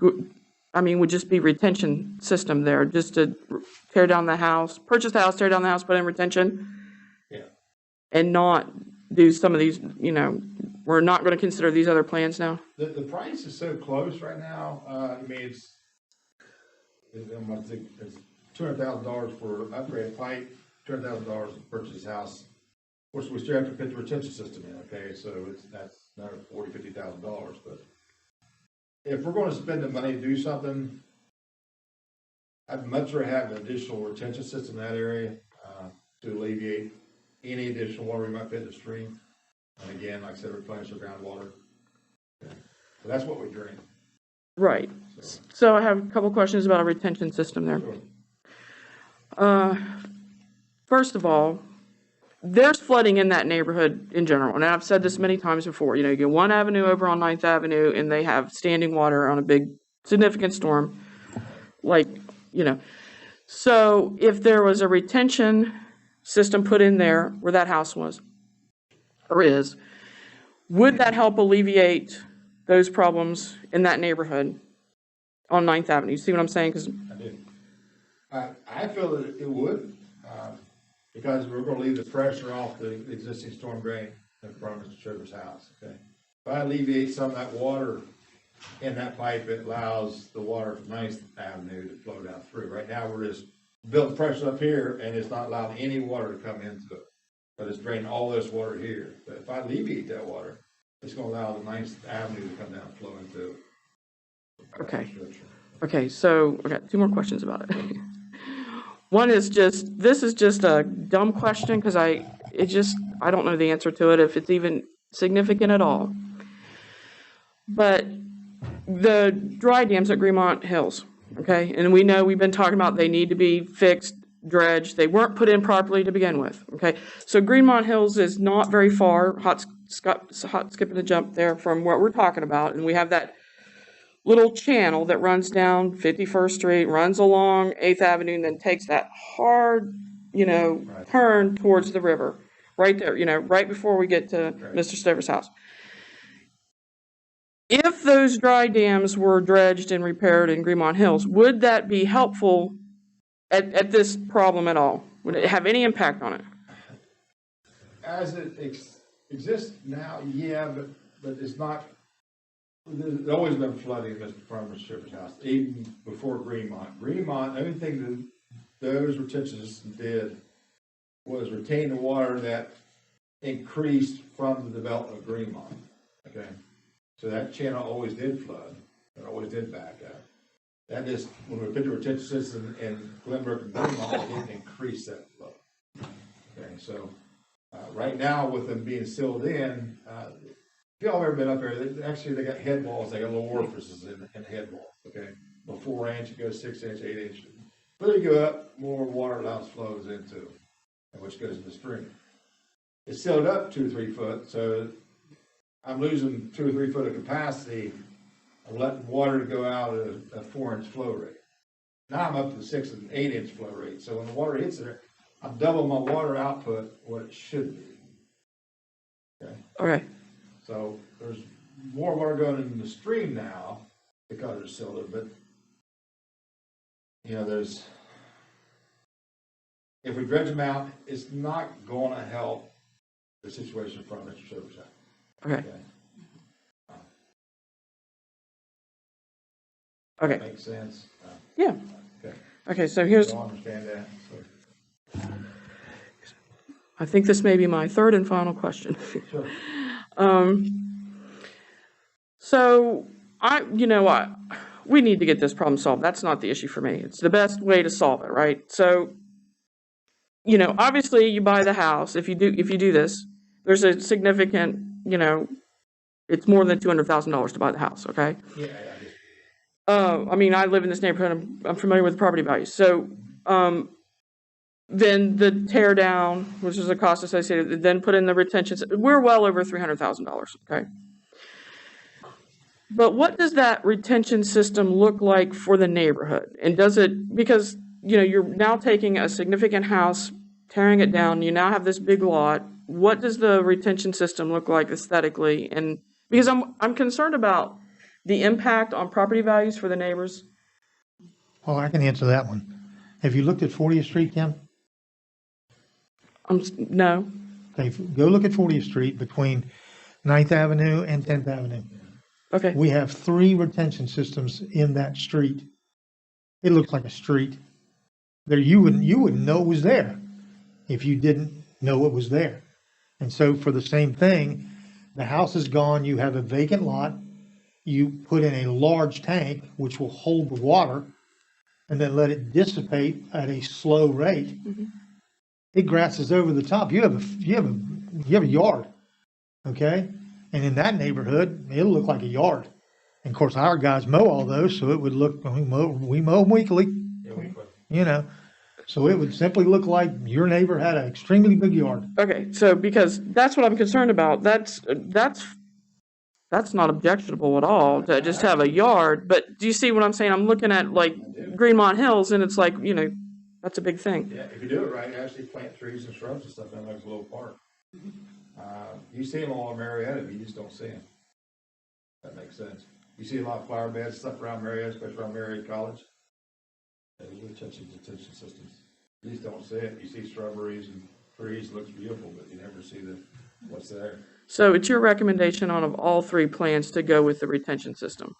would just be retention system there, just to tear down the house, purchase the house, tear down the house, put in retention? Yeah. And not do some of these, we're not going to consider these other plans now? The price is so close right now. It's $200,000 for upgrade pipe, $200,000 to purchase house. Of course, we still have to put the retention system in, okay, so that's another $40,000, $50,000, but if we're going to spend the money to do something, I'd much rather have an additional retention system in that area, to alleviate any additional water we might put in the stream. And again, like I said, replenish our groundwater. Okay. So that's what we drain. Right. So I have a couple questions about a retention system there. Sure. First of all, there's flooding in that neighborhood in general, and I've said this many times before. You get one avenue over on 9th Avenue, and they have standing water on a big, significant storm. So if there was a retention system put in there where that house was, or is, would that help alleviate those problems in that neighborhood on 9th Avenue? You see what I'm saying? I do. I feel that it would, because we're going to leave the pressure off the existing storm drain in front of Mr. Sugar's house. Okay, if I alleviate some of that water in that pipe, it allows the water from 9th Avenue to flow down through. Right now, we're just building pressure up here, and it's not allowing any water to come into it, but it's draining all this water here. But if I alleviate that water, it's going to allow the 9th Avenue to come down and flow into it. Okay, so I got 2 more questions about it. One is this is just a dumb question because I don't know the answer to it, if it's even significant at all. But the dry dams at Gremont Hills, okay, and we know we've been talking about they need to be fixed, dredged. They weren't put in properly to begin with, okay? So Gremont Hills is not very far, hot skipping a jump there from what we're talking about, and we have that little channel that runs down 51st Street, runs along 8th Avenue, and then takes that hard, Right. turn towards the river, right there, right before we get to Right. Mr. Stover's house. If those dry dams were dredged and repaired in Gremont Hills, would that be helpful at this problem at all? Would it have any impact on it? As it exists now, yeah, but it's not. There's always been flooding in Mr. Farmer's Sugar's house, even before Gremont. Gremont, everything that those retention systems did was retain the water that increased from the development of Gremont. Okay, so that channel always did flood. It always did back up. That is, when we put the retention system in Glenbrook and Gremont, it didn't increase that flow. Okay, so right now with them being sealed in, if y'all ever been up there, they got head walls, they got little orifices in the head wall, okay? A 4 inch, it goes 6 inch, 8 inch. But they go up, more water allows flows into it, which goes in the stream. It's sealed up 2 or 3 foot, so I'm losing 2 or 3 foot of capacity. I'm letting water go out at a 4 inch flow rate. Now I'm up to the 6 and 8 inch flow rate, so when the water hits there, I'm double my water output what it should be. Okay, Okay, so there's more water going into the stream now because it's silted, but you know, if we dredge them out, it's not gonna help the situation in front of Mr. Silver's house. okay, That okay, makes sense? yeah. Okay, Okay, so here's, so I understand that, so. I think this may be my third and final question. Sure. So we need to get this problem solved. That's not the issue for me. It's the best way to solve it, right? So, obviously you buy the house. If you do this, there's a significant, it's more than $200,000 to buy the house. Okay. Yeah, I mean, I live in this neighborhood. I'm familiar with the property values. So, then the tear down, which is a cost associated, then put in the retention. We're well over $300,000. Okay. But what does that retention system look like for the neighborhood? And does it, because, you're now taking a significant house, tearing it down, you now have this big lot. What does the retention system look like aesthetically? And because I'm concerned about the impact on property values for the neighbors. Well, I can answer that one. Have you looked at 40th Street, Kim? No. Okay, go look at 40th Street between 9th Avenue and 10th Avenue. Okay. We have 3 retention systems in that street. It looks like a street. There, you wouldn't know it was there if you didn't know it was there. And so for the same thing, the house is gone, you have a vacant lot, you put in a large tank, which will hold the water, and then let it dissipate at a slow rate. Mm-hmm. It grasses over the top. You have a yard, okay? And in that neighborhood, it'll look like a yard. And of course, our guys mow all those, so it would look, we mow them weekly, so it would simply look like your neighbor had an extremely big yard. Okay, so because that's what I'm concerned about. That's not objectionable at all to just have a yard. But do you see what I'm saying? I'm looking at like Gremont Hills, and it's like, that's a big thing. Yeah, if you do it right, you actually plant trees and shrubs and stuff in like a little park. You see them all in Marietta, but you just don't see them. That makes sense. You see a lot of flower beds, stuff around Marietta, especially around Marietta College. There's detention systems. You just don't see it. You see shrubberies and trees, looks beautiful, but you never see what's there. So it's your recommendation on of all 3 plans to go with the retention system?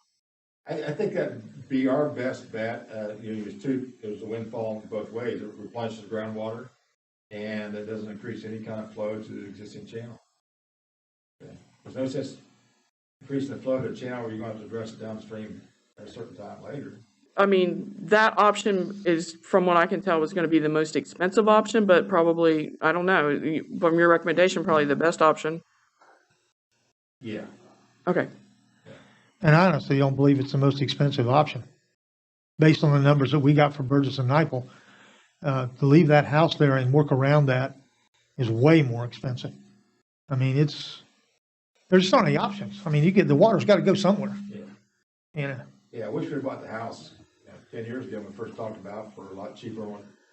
I think that'd be our best bet. There's a windfall both ways. It replenishes the groundwater, and it doesn't increase any kind of flow to the existing channel. Okay. There's no sense increasing the flow to a channel where you're going to have to address it downstream at a certain time later. I mean, that option is, from what I can tell, was going to be the most expensive option, but probably, I don't know, from your recommendation, probably the best option. Yeah. Okay. And I honestly don't believe it's the most expensive option. Based on the numbers that we got for Burgess and Nyepel, to leave that house there and work around that is way more expensive. I mean, there's just not any options. I mean, the water's got to go somewhere. Yeah. Yeah, I wish we'd bought the house 10 years ago when we first talked about for a lot cheaper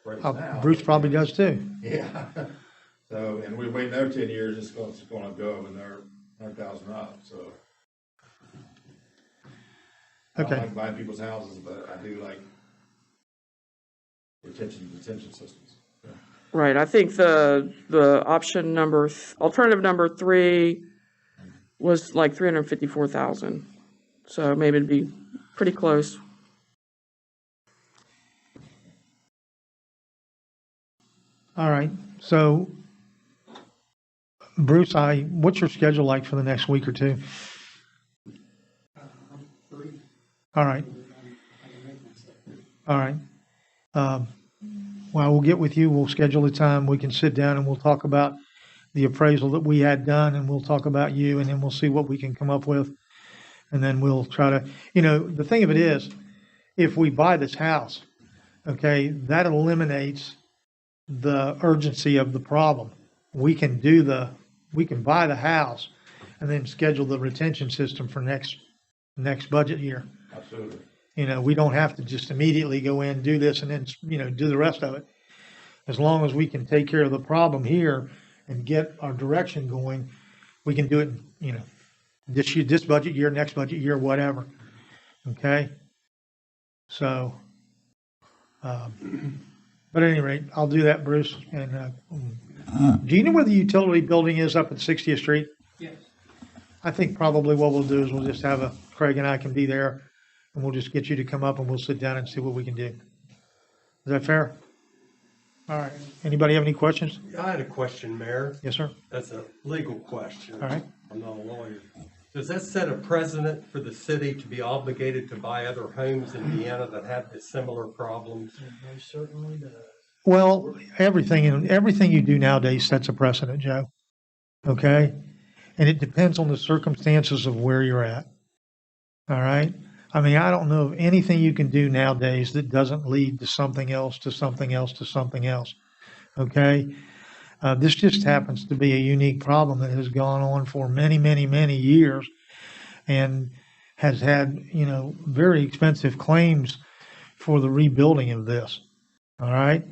rates now. Bruce probably does too. Yeah. So, and we wait another 10 years, it's going to go up another 100,000 up. So, I don't like buying people's houses, but I do like detention systems. Yeah. Right. I think the option alternative number 3 was like 354,000. So maybe it'd be pretty close. All right. So, Bruce, what's your schedule like for the next week or two? All right. All right. Well, we'll get with you. We'll schedule a time. We can sit down and we'll talk about the appraisal that we had done, and we'll talk about you, and then we'll see what we can come up with. And then we'll try to, the thing of it is, if we buy this house, okay, that eliminates the urgency of the problem. We can buy the house and then schedule the retention system for next budget year. Absolutely. You know, we don't have to just immediately go in, do this, and then, do the rest of it. As long as we can take care of the problem here and get our direction going, we can do it, this year, this budget year, next budget year, whatever. Okay? So, but at any rate, I'll do that, Bruce. And do you know where the utility building is up at 60th Street? Yes. I think probably what we'll do is we'll just have Craig and I can be there, and we'll just get you to come up and we'll sit down and see what we can do. Is that fair? All right. Anybody have any questions? I had a question, Mayor. Yes, sir. That's a legal question. All right. I'm not a lawyer. Does that set a precedent for the city to be obligated to buy other homes in Vienna that have similar problems? Certainly does. Well, everything you do nowadays sets a precedent, Joe. Okay? And it depends on the circumstances of where you're at. All right? I mean, I don't know of anything you can do nowadays that doesn't lead to something else, to something else, to something else. Okay? This just happens to be a unique problem that has gone on for many, many, many years and has had, very expensive claims for the rebuilding of this. All right?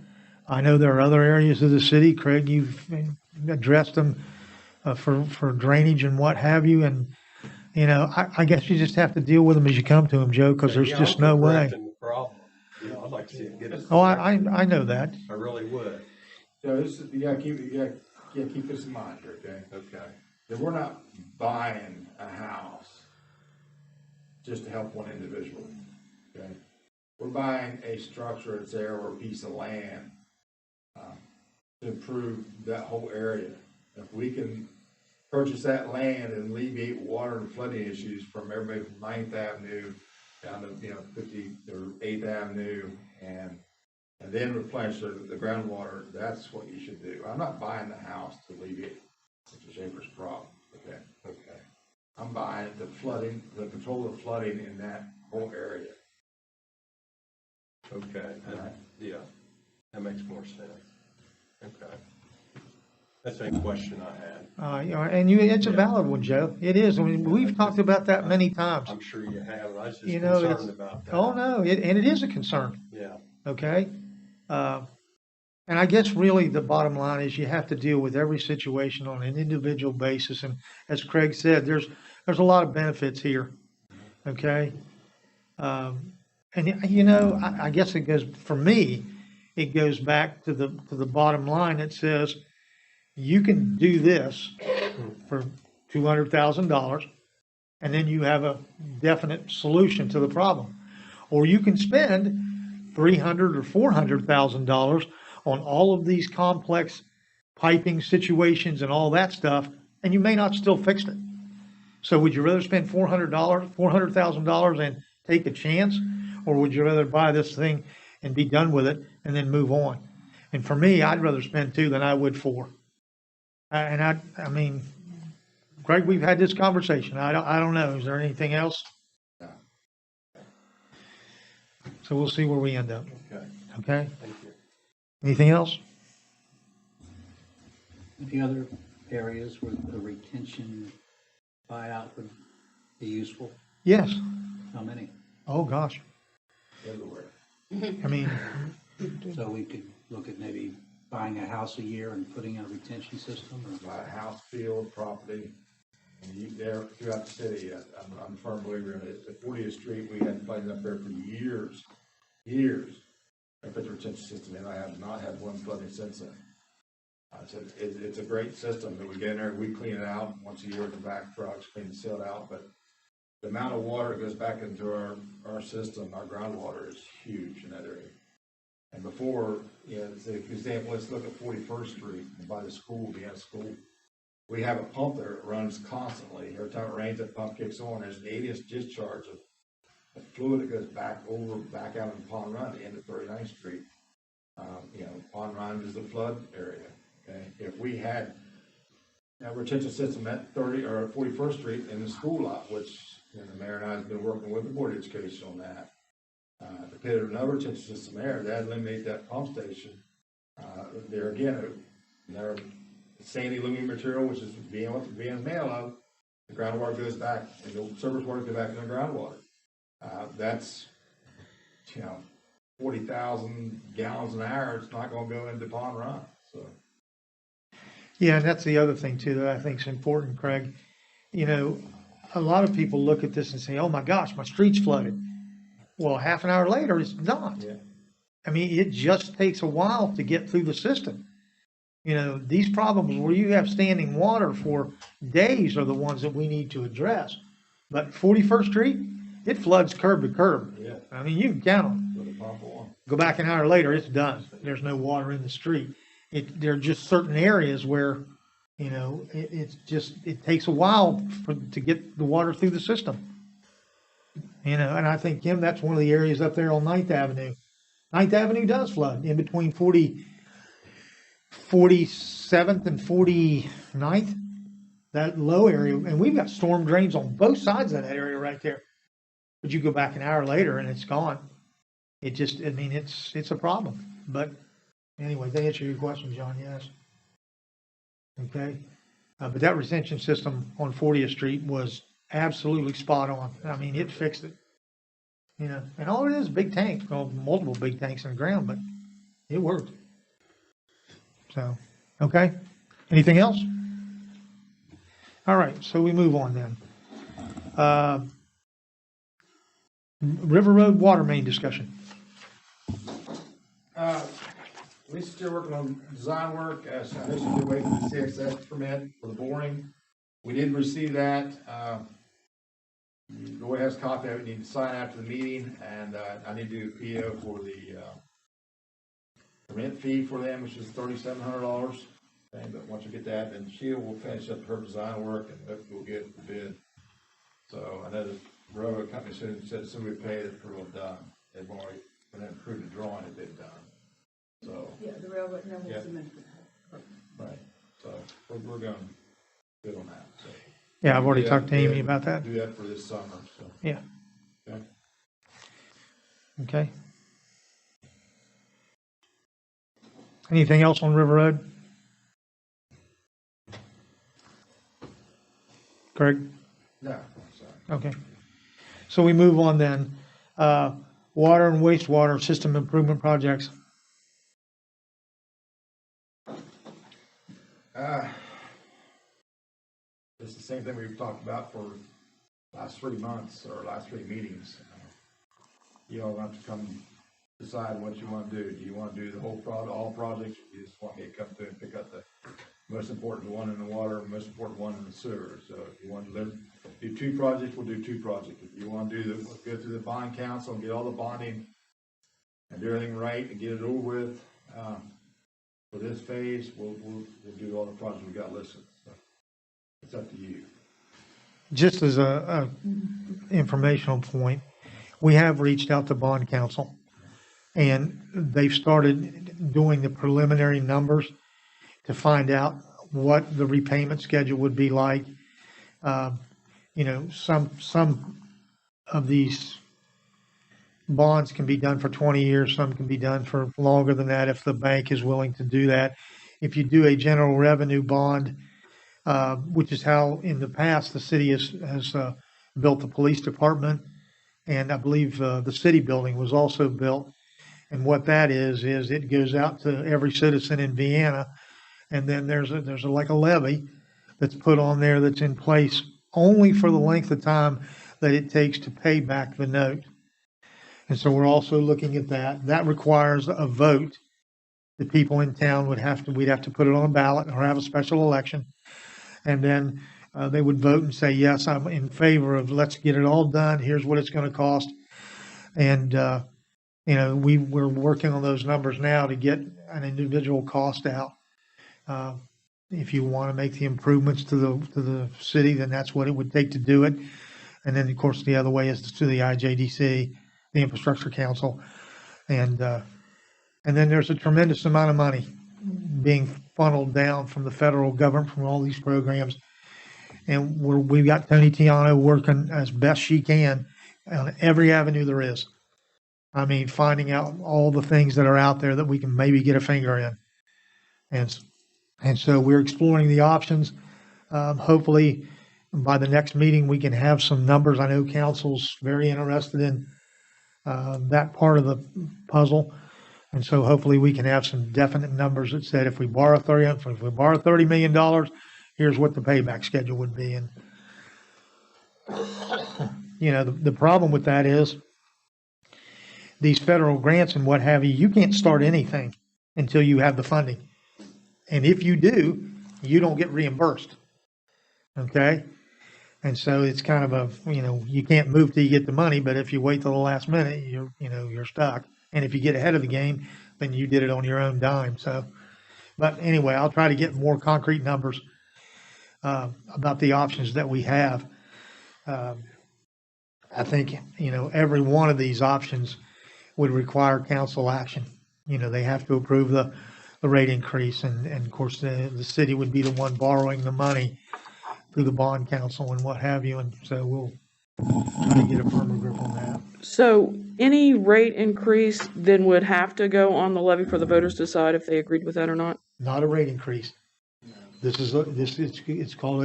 I know there are other areas of the city, Craig, you've addressed them for drainage and what have you. And, I guess you just have to deal with them as you come to them, Joe, because there's just no way. correcting the problem. I'd like to see it get it. Oh, I know that. I really would. So you gotta keep this in mind here, okay? Okay. That we're not buying a house just to help one individual, okay? We're buying a structure that's there or a piece of land to improve that whole area. If we can purchase that land and alleviate water and flooding issues from everybody from 9th Avenue down to, 50th or 8th Avenue and then replenish the groundwater, that's what you should do. I'm not buying the house to alleviate Mr. Schaefer's problem, okay? Okay. I'm buying the flooding, the control of flooding in that whole area. Okay. Alright. Yeah, that makes more sense. Okay. That's a question I had. And it's a valid one, Joe. It is. I mean, we've talked about that many times. I'm sure you have. I was just It's, concerned about that. oh no, and it is a concern. Yeah. Okay? And I guess really the bottom line is you have to deal with every situation on an individual basis. And as Craig said, there's a lot of benefits here. Okay? And I guess it goes, for me, it goes back to the bottom line that says you can do this for $200,000 and then you have a definite solution to the problem. Or you can spend $300,000 or $400,000 on all of these complex piping situations and all that stuff, and you may not still fix it. So would you rather spend $400,000 and take a chance, or would you rather buy this thing and be done with it and then move on? And for me, I'd rather spend 2 than I would 4. I mean, Greg, we've had this conversation. I don't know. Is there anything else? No. So we'll see where we end up. Okay. Okay? Thank you. Anything else? Any other areas where the retention buyout would be useful? Yes. How many? Oh, gosh. Everywhere. I mean, So we could look at maybe buying a house a year and putting in a retention system, or? Buy a house, field, property, and you there throughout the city. I'm a firm believer in it. At 40th Street, we had planes up there for years. I put the retention system in. I have not had one flooding since then. It's a great system that we get in there. We clean it out once a year with the back trucks, clean the silt out. But the amount of water that goes back into our system, our groundwater, is huge in that area. And before, say, for example, let's look at 41st Street and by the school, Vienna School. We have a pump there that runs constantly. Every time it rains, that pump kicks on. There's an 8-inch discharge of fluid that goes back out in Pond Run, the end of 39th Street. Pond Run is the flood area. Okay, if we had a retention system at 41st Street in the school lot, which the mayor and I have been working with the Board of Education on that. To put another retention system there, that'd eliminate that pump station. There again, their sandy loamy material, which is being made of, the groundwater goes back, and the surface water goes back in the groundwater. That's you know, 40,000 gallons an hour, it's not gonna go into Pond Run, so. Yeah, and that's the other thing too that I think is important, Craig. You know, a lot of people look at this and say, oh my gosh, my street's flooded. Well, half an hour later, it's not. Yeah. I mean, it just takes a while to get through the system. You know, these problems where you have standing water for days are the ones that we need to address. But 41st Street, it floods curb to curb. Yeah. I mean, you can count them. With the pump on. Go back an hour later, it's done. There's no water in the street. There are just certain areas where, you know, it takes a while to get the water through the system. You know, and I think, Kim, that's one of the areas up there on 9th Avenue. 9th Avenue does flood in between 47th and 49th, that low area. And we've got storm drains on both sides of that area right there. But you go back an hour later and it's gone. It just, I mean, it's a problem. But anyway, to answer your question, John, yes. Okay. But that retention system on 40th Street was absolutely spot on. I mean, it fixed it. You know, and all it is big tanks, well, multiple big tanks in the ground, but it worked. So, okay. Anything else? All right, so we move on then. River Road water main discussion. We're still working on design work, as I know she's been waiting for the CXS permit for the boring. We did receive that. The board has a copy of it, need to sign after the meeting, and I need to do a PO for the permit fee for them, which is $3,700. Okay, but once we get that, then she will finish up her design work, and hopefully we'll get the bid. So I know the railroad company said as soon as we pay it, it's pretty well done. They've already, when they approved the drawing, it they've done. So. Yeah, the railroad, no, Yeah. it's amended. Right, so we're going good on that, so. Yeah, I've already Do talked to that- Amy about that. Do that for this summer, so. Yeah. Okay. Okay. Anything else on River Road? Craig? No, sorry. Okay. So we move on then. Water and wastewater system improvement projects. It's the same thing we've talked about for last 3 months, or last 3 meetings. You all have to come decide what you want to do. Do you want to do the whole all projects? Or you just want me to come through and pick up the most important one in the water, and most important one in the sewer? So if you want to do 2 projects, we'll do 2 projects. If you want to go through the bond council and get all the bonding and do everything right and get it over with, for this phase, we'll do all the projects we got listed. So it's up to you. Just as a informational point, we have reached out to bond council, and they've started doing the preliminary numbers to find out what the repayment schedule would be like. You know, some of these bonds can be done for 20 years, some can be done for longer than that if the bank is willing to do that. If you do a general revenue bond, which is how in the past the city has built the police department, and I believe the city building was also built. And what that is it goes out to every citizen in Vienna, and then there's like a levy that's put on there that's in place only for the length of time that it takes to pay back the note. And so we're also looking at that. That requires a vote. The people in town we'd have to put it on a ballot or have a special election. And then they would vote and say, yes, I'm in favor of, let's get it all done. Here's what it's going to cost. And, you know, we're working on those numbers now to get an individual cost out. If you want to make the improvements to the city, then that's what it would take to do it. And then, of course, the other way is to the IJDC, the Infrastructure Council. And then there's a tremendous amount of money being funneled down from the federal government from all these programs. And we've got Tony Tiano working as best she can on every avenue there is. I mean, finding out all the things that are out there that we can maybe get a finger in. And so we're exploring the options. Hopefully by the next meeting, we can have some numbers. I know council's very interested in that part of the puzzle. And so hopefully we can have some definite numbers that said if we borrow $30 million, here's what the payback schedule would be. And, the problem with that is these federal grants and what have you can't start anything until you have the funding. And if you do, you don't get reimbursed. Okay? And so it's kind of you can't move till you get the money, but if you wait till the last minute, you're stuck. And if you get ahead of the game, then you did it on your own dime. So, but anyway, I'll try to get more concrete numbers about the options that we have. I think, every one of these options would require council action. They have to approve the rate increase, and of course, the city would be the one borrowing the money through the bond council and what have you, and so we'll try to get a firmer grip on that. So any rate increase then would have to go on the levy for the voters to decide if they agreed with that or not? Not a rate increase. It's called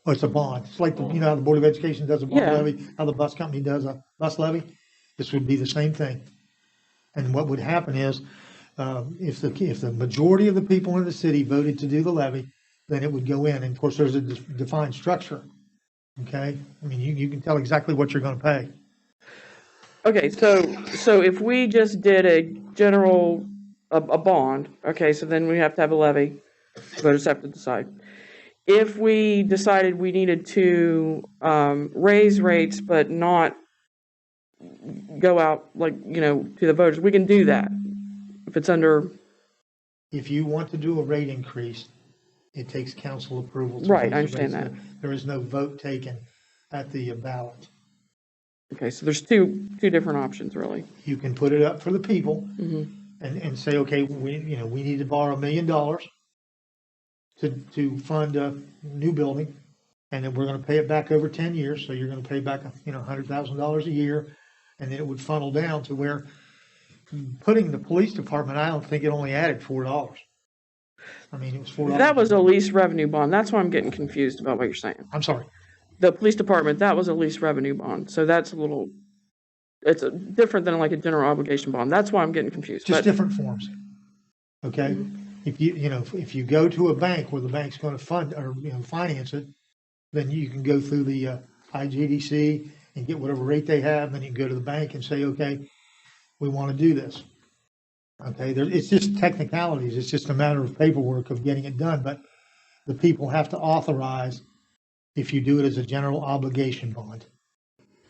it's a bond. It's like, how the Board of Education does a bond Yeah. levy, how the bus company does a bus levy. This would be the same thing. And what would happen is, if the majority of the people in the city voted to do the levy, then it would go in. And of course, there's a defined structure. Okay? I mean, you can tell exactly what you're going to pay. Okay, so if we just did a general, a bond, okay, so then we have to have a levy, voters have to decide. If we decided we needed to raise rates but not go out to the voters, we can do that if it's under. If you want to do a rate increase, it takes council approval. Right, I understand that. There is no vote taken at the ballot. Okay, so there's two different options, really. You can put it up for the people Mm-hmm. and say, okay, we need to borrow $1 million to fund a new building, and then we're going to pay it back over 10 years. So you're going to pay back, $100,000 a year, and then it would funnel down to where putting the police department, I don't think it only added $4. I mean, it was $4. That was a lease revenue bond. That's why I'm getting confused about what you're saying. I'm sorry. The police department, that was a lease revenue bond. So that's it's different than like a general obligation bond. That's why I'm getting confused. Just But different forms. Okay? If if you go to a bank where the bank's going to fund or finance it, then you can go through the IGDC and get whatever rate they have. Then you can go to the bank and say, okay, we want to do this. Okay, it's just technicalities. It's just a matter of paperwork of getting it done. But the people have to authorize if you do it as a general obligation bond.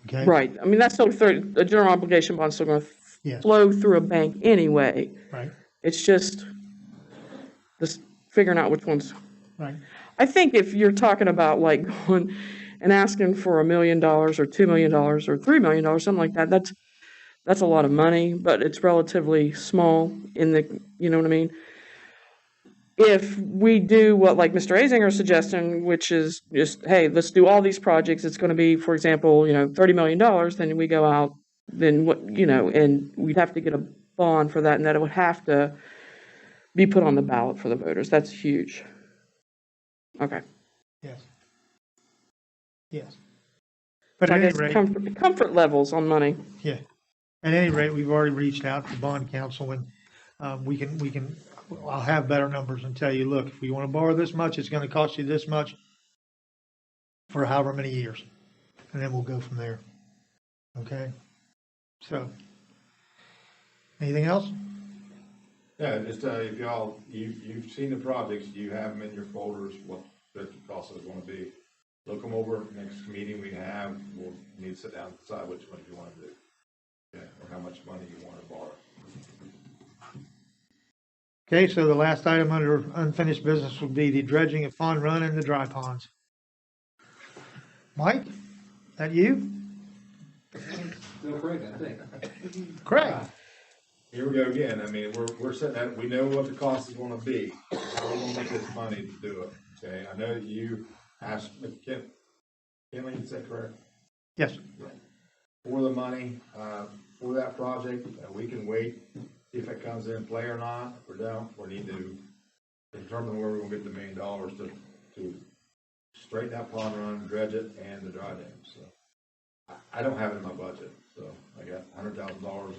Okay. right. I mean, that's still a general obligation bond still going to Yes. flow through a bank anyway. Right. It's just figuring out which ones. Right. I think if you're talking about like going and asking for $1 million or $2 million or $3 million, something like that, that's a lot of money, but it's relatively small in the, you know what I mean? If we do what like Mr. Azinger's suggesting, which is just, hey, let's do all these projects, it's going to be, for example, $30 million, then we go out, then what, and we'd have to get a bond for that, and that it would have to be put on the ballot for the voters. That's huge. Okay. Yes. Yes. But So I at any guess rate, comfort levels on money. yeah. At any rate, we've already reached out to bond council, and I'll have better numbers and tell you, look, if you want to borrow this much, it's going to cost you this much for however many years, and then we'll go from there. Okay. So, anything else? Yeah, just, if you've seen the projects, you have them in your folders, what the cost is going to be. Look them over, next meeting we have, we'll need to sit down and decide which one you want to do. Okay, or how much money you want to borrow. Okay, so the last item under unfinished business would be the dredging of Fun Run and the dry ponds. Mike, that you? No, Craig, I think. Craig? Here we go again. I mean, we're sitting at, we know what the cost is going to be. How are we going to make this money to do it? Okay, I know that you asked Kenley, is that correct? Yes. For the money, for that project, we can wait, see if it comes in play or not, or don't, or need to determine where we're gonna get the $1 million to straighten that pond run, dredge it, and the dry dam, so. I don't have it in my budget, so I got $100,000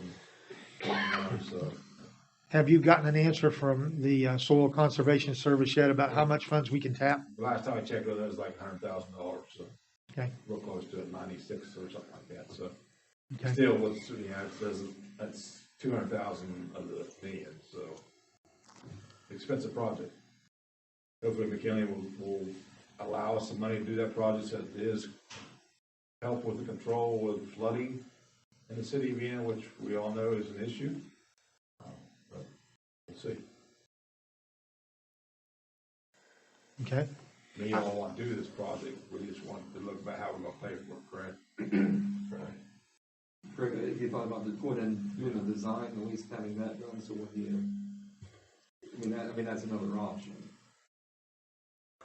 in, so. Have you gotten an answer from the Soil Conservation Service yet about how much funds we can tap? The last time I checked with it, it was like $100,000, so Okay, real close to it, 96 or something like that, so. okay. Still, what's, it says that's 200,000 of the million, so. Expensive project. Hopefully McKinley will allow us some money to do that project, so it is help with the control with flooding in the city of Vienna, which we all know is an issue. But we'll see. Okay, We all want to do this project, we just want to look at how we're gonna pay for it, correct? Right. Greg, if you thought about doing the design, at least having that done, so when that's another option.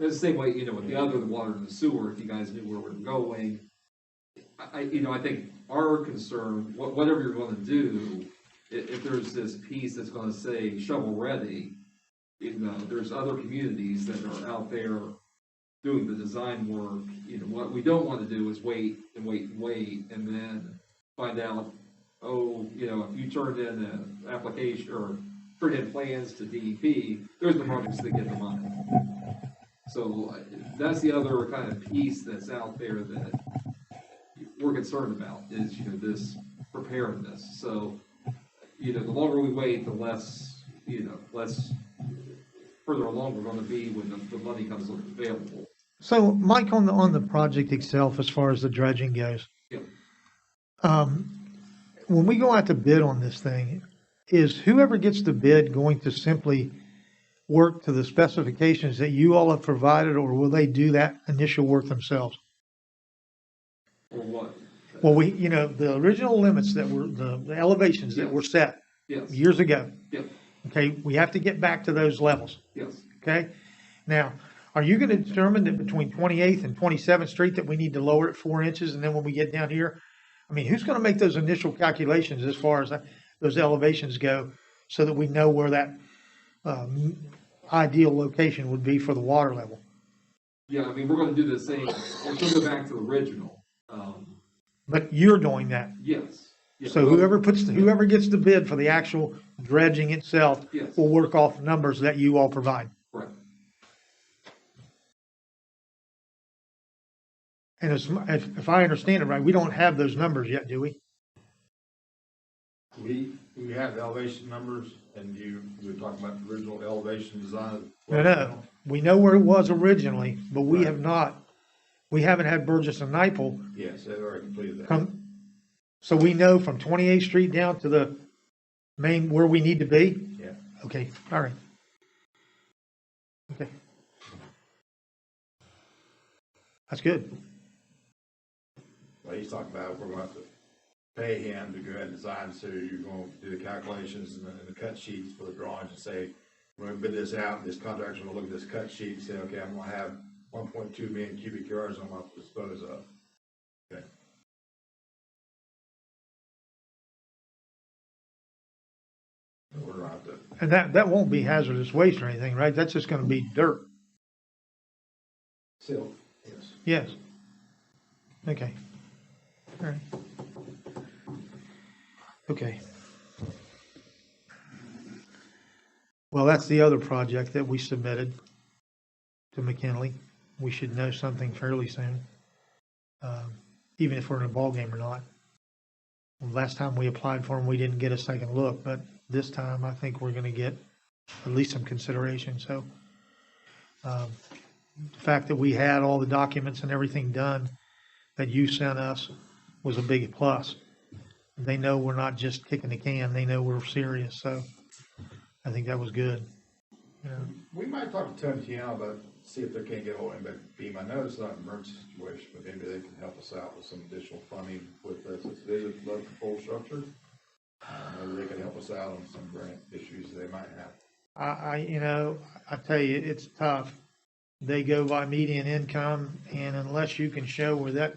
It's the same way, with the other, the water and the sewer, if you guys knew where we were going. I think our concern, whatever you're gonna do, if there's this piece that's gonna say shovel ready, there's other communities that are out there doing the design work. What we don't wanna do is wait, and then find out, if you turned in an application or turned in plans to DEP, there's the projects that get the money. So that's the other kind of piece that's out there that we're concerned about is, this preparedness. So, the longer we wait, the less further along we're gonna be when the money comes available. so Mike, on the project itself, as far as the dredging goes, Yeah. when we go out to bid on this thing, is whoever gets the bid going to simply work to the specifications that you all have provided, or will they do that initial work themselves? Or what? Well, the original limits that were, the elevations that were set Yes, years ago, yes, okay, we have to get back to those levels, yes. okay? Now, are you gonna determine that between 28th and 27th Street that we need to lower it 4 inches, and then when we get down here, who's gonna make those initial calculations as far as those elevations go, so that we know where that, ideal location would be for the water level? Yeah, we're gonna do the same, we're gonna go back to the original. But you're doing that. Yes. Yeah, So well, whoever gets the bid for the actual dredging itself Yes. will work off numbers that you all provide. Correct. And if I understand it right, we don't have those numbers yet, do we? We have elevation numbers, and you were talking about the original elevation design. No. We know where it was originally, but we Right. we haven't had Burgess and Nyepel Yes, they've already completed that. come. So we know from 28th Street down to the main, where we need to be? Yeah. Okay, all right. Okay. That's good. Well, he's talking about, we're going to have to pay him to go ahead and design, so you're going to do the calculations and the cut sheets for the drawings and say, we're going to bid this out, and this contractor's going to look at this cut sheet and say, okay, I'm going to have 1.2 million cubic yards I'm going to dispose of. Okay. We're going to have to, And that won't be hazardous waste or anything, right? That's just gonna be dirt. still, yes. Yes. Okay. All right. Okay. Well, that's the other project that we submitted to McKinley. We should know something fairly soon, even if we're in a ballgame or not. Last time we applied for them, we didn't get a second look, but this time I think we're gonna get at least some consideration, so. The fact that we had all the documents and everything done that you sent us was a big plus. They know we're not just kicking the can, they know we're serious, so I think that was good. You know, We might talk to Tony Tiano about, see if they can't get hold of him at FEMA. I know it's not an emergency situation, but maybe they can help us out with some additional funding with this. It is a flood control structure. Maybe they can help us out on some grant issues they might have. I tell you, it's tough. They go by median income, and unless you can show where that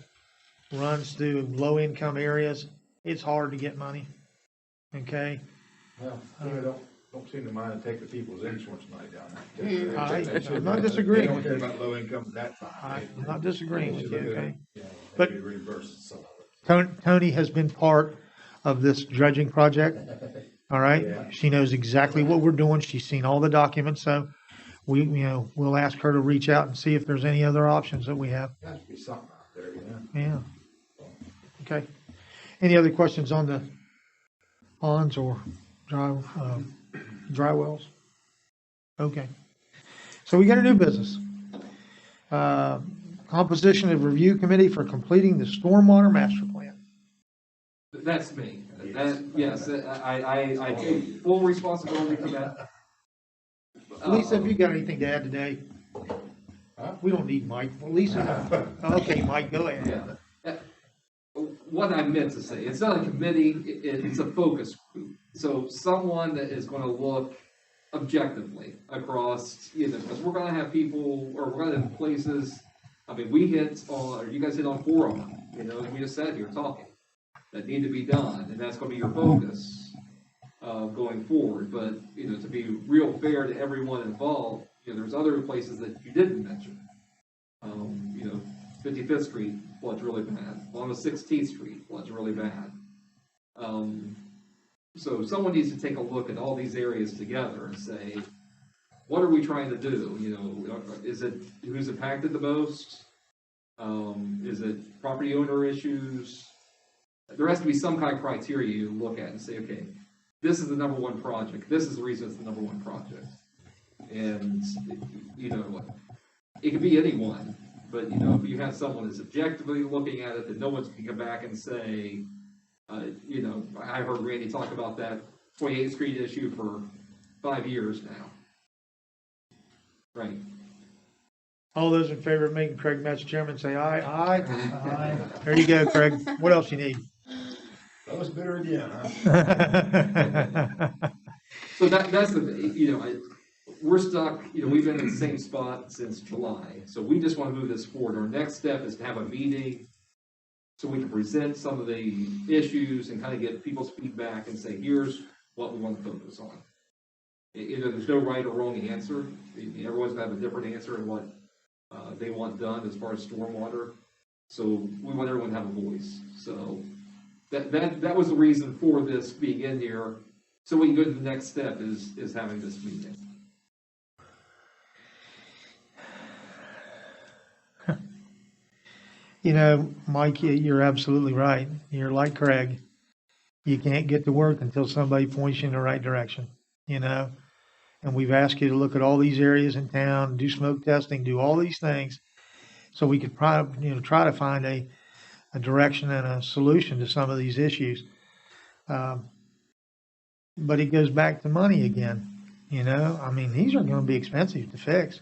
runs through low income areas, it's hard to get money. Okay? Well, don't seem to mind to take the people's insurance money down there. I'm not disagreeing They don't with care you. about low income at that time. I'm not disagreeing with you, okay? Yeah, But- maybe reimburse some of it. Tony has been part of this dredging project, all right? She knows exactly what we're doing. She's seen all the documents, so we'll ask her to reach out and see if there's any other options that we have. Has to be something out there, Yeah. Okay. Any other questions on the ponds or dry wells? Okay. So we got a new business. Composition of review committee for completing the stormwater master plan. That's me. Yes, I take full responsibility for that. Lisa, have you got anything to add today? We don't need Mike. Well, Lisa, okay, Mike, go ahead. Yeah. What I meant to say, it's not a committee, it's a focus group. So someone that is gonna look objectively across, because we're gonna have people, or we're gonna have places, I mean, we hit on, or you guys hit on 4 of them, we just sat here talking, that need to be done, and that's gonna be your focus, going forward. But, to be real fair to everyone involved, there's other places that you didn't mention. 55th Street floods really bad. Along 16th Street floods really bad. So someone needs to take a look at all these areas together and say, what are we trying to do? Is it who's impacted the most? Is it property owner issues? There has to be some kind of criteria you look at and say, okay, this is the number one project. This is the reason it's the number one project. And, it could be anyone, but, if you have someone that's objectively looking at it, then no one's going to come back and say, I heard Randy talk about that 28th Street issue for 5 years now. Right. All those in favor of making Craig Metz chairman, say aye. Aye. Aye. There you go, Craig. What else you need? That was bitter again, huh? So that's the, we're stuck, we've been in the same spot since July, so we just want to move this forward. Our next step is to have a meeting so we can present some of the issues and kind of get people's feedback and say, here's what we want to focus on. There's no right or wrong answer. Everyone's going to have a different answer in what they want done as far as stormwater. So we want everyone to have a voice. So that was the reason for this being in here. So we can go to the next step is having this meeting. Mike, you're absolutely right. You're like Craig. You can't get to work until somebody points you in the right direction, And we've asked you to look at all these areas in town, do smoke testing, do all these things, so we could try to find a direction and a solution to some of these issues. But it goes back to money again. These are going to be expensive to fix.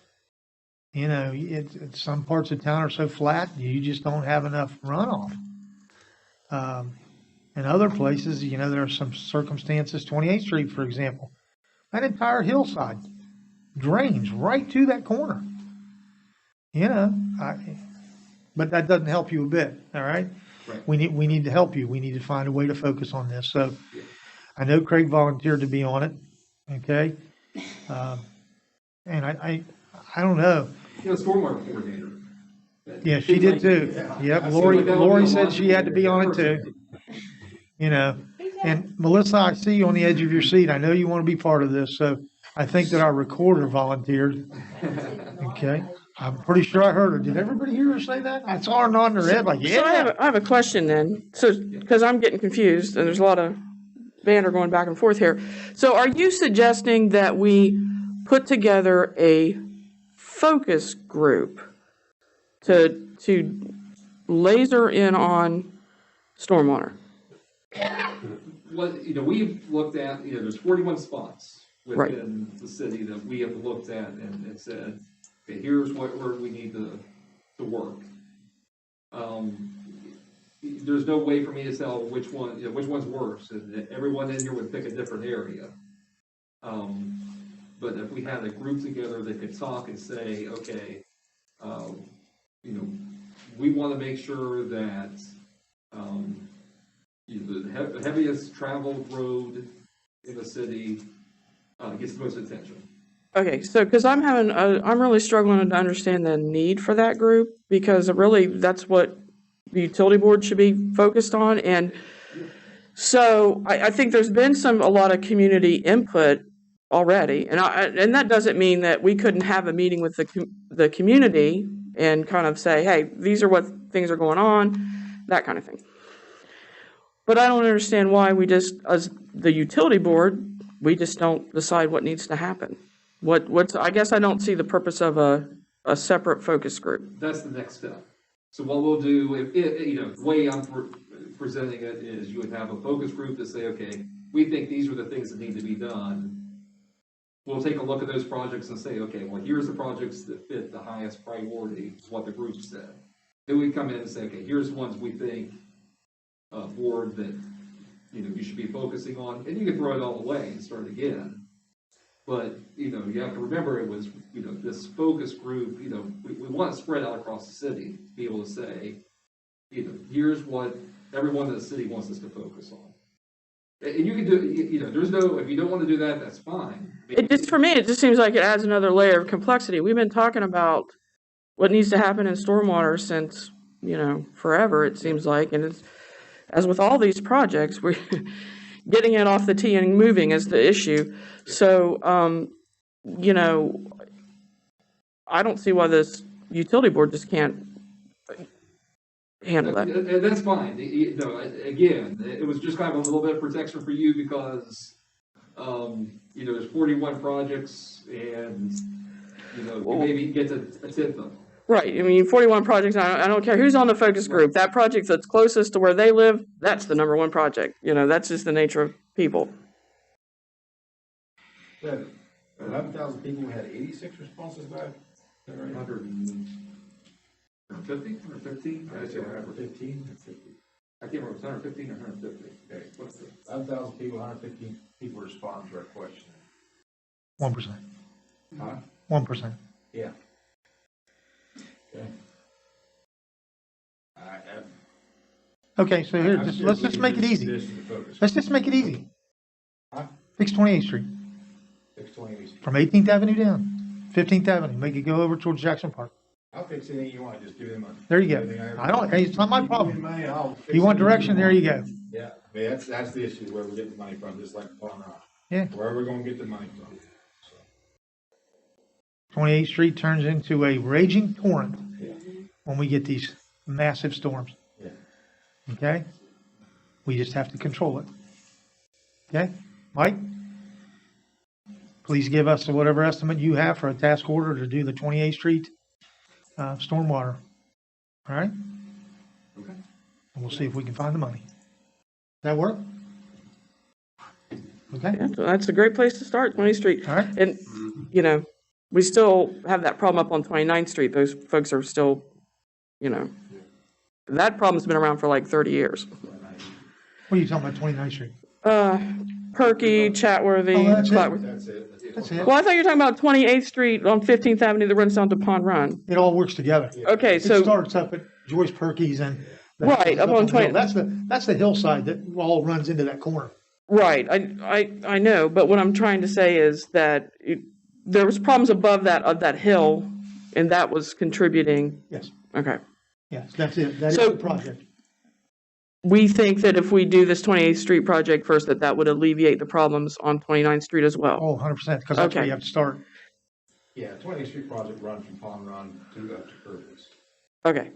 Some parts of town are so flat, you just don't have enough runoff. In other places, there are some circumstances, 28th Street, for example, that entire hillside drains right to that corner. But that doesn't help you a bit, all right? Right. We need to help you. We need to find a way to focus on this. So I know Craig volunteered to be on it, okay? And I don't know. Stormwater coordinator. Yeah, she did too. Yep, Lori said she had to be on it too. And Melissa, I see you on the edge of your seat. I know you want to be part of this, so I think that our recorder volunteered. Okay, I'm pretty sure I heard her. Did everybody hear her say that? I saw her nodding her head like, yeah. So I have a question then. So, because I'm getting confused and there's a lot of banter going back and forth here. So are you suggesting that we put together a focus group to laser in on stormwater? We've looked at, there's 41 spots within Right. the city that we have looked at and said, okay, here's where we need to work. There's no way for me to tell which one's worse, and everyone in here would pick a different area. But if we had a group together that could talk and say, okay, we want to make sure that the heaviest traveled road in the city gets the most attention. Okay, so because I'm really struggling to understand the need for that group, because really that's what the utility board should be focused on. And so I think there's been a lot of community input already. And that doesn't mean that we couldn't have a meeting with the community and kind of say, hey, these are what things are going on, that kind of thing. But I don't understand why we just, as the utility board, we just don't decide what needs to happen. I guess I don't see the purpose of a separate focus group. That's the next step. So what we'll do, the way I'm presenting it is you would have a focus group to say, okay, we think these are the things that need to be done. We'll take a look at those projects and say, okay, well, here's the projects that fit the highest priority, is what the group said. Then we come in and say, okay, here's ones we think, board, that, you should be focusing on, and you can throw it all away and start again. But, you have to remember it was, this focus group, we want to spread out across the city, to be able to say, here's what everyone in the city wants us to focus on. And you can do, there's no, if you don't want to do that, that's fine. For me, it just seems like it adds another layer of complexity. We've been talking about what needs to happen in stormwater since, forever, it seems like. And it's, as with all these projects, we're getting it off the tee and moving is the issue. So, I don't see why this utility board just can't handle that. And that's fine. Again, it was just kind of a little bit of protection for you because, there's 41 projects and, you maybe get a tenth of them. Right. I mean, 41 projects, I don't care who's on the focus group. That project that's closest to where they live, that's the number one project. That's just the nature of people. 11,000 people, we had 86 responses back. 150, 115? I said 115 or 50. I can't remember, if it's 115 or 150. Okay, what's the 11,000 people, 115 people respond to our question. 1%. Huh? 1%. Yeah. Okay. Okay, so here, let's just make it easy. Let's just make it easy. Huh? Fix 28th Street, 628. from 18th Avenue down, 15th Avenue, make it go over towards Jackson Park. I'll fix anything you want, just give me the money. There you go. Hey, it's not my problem. You want direction, there you go. Yeah, I mean, that's the issue, where we get the money from, just like Fun Run. Yeah. Where are we gonna get the money from? 28th Street turns into a raging torrent Yeah. when we get these massive storms. Yeah. Okay? We just have to control it. Okay? Mike? Please give us whatever estimate you have for a task order to do the 28th Street stormwater. All right? Okay. And we'll see if we can find the money. That work? Okay? Yeah, so that's a great place to start, 20th Street. All right. And, we still have that problem up on 29th Street. Those folks are still, that problem's been around for like 30 years. What are you talking about, 29th Street? Perky, Chatworthy, Oh, that's it. Clatworthy. That's it. That's it. Well, I thought you were talking about 28th Street on 15th Avenue that runs down to Pond Run. It all works together. Okay, It so, starts up at Joyce Perky's and. Right, up on 20. That's the hillside that all runs into that corner. right, I know, but what I'm trying to say is that there was problems above that hill, and that was contributing. Yes, Okay. yes, that's it. That is So- the project. We think that if we do this 28th Street project first, that would alleviate the problems on 29th Street as well. Oh, 100%, because that's where Okay. you have to start. Yeah, 28th Street project runs from Pond Run to up to Curtis. Okay,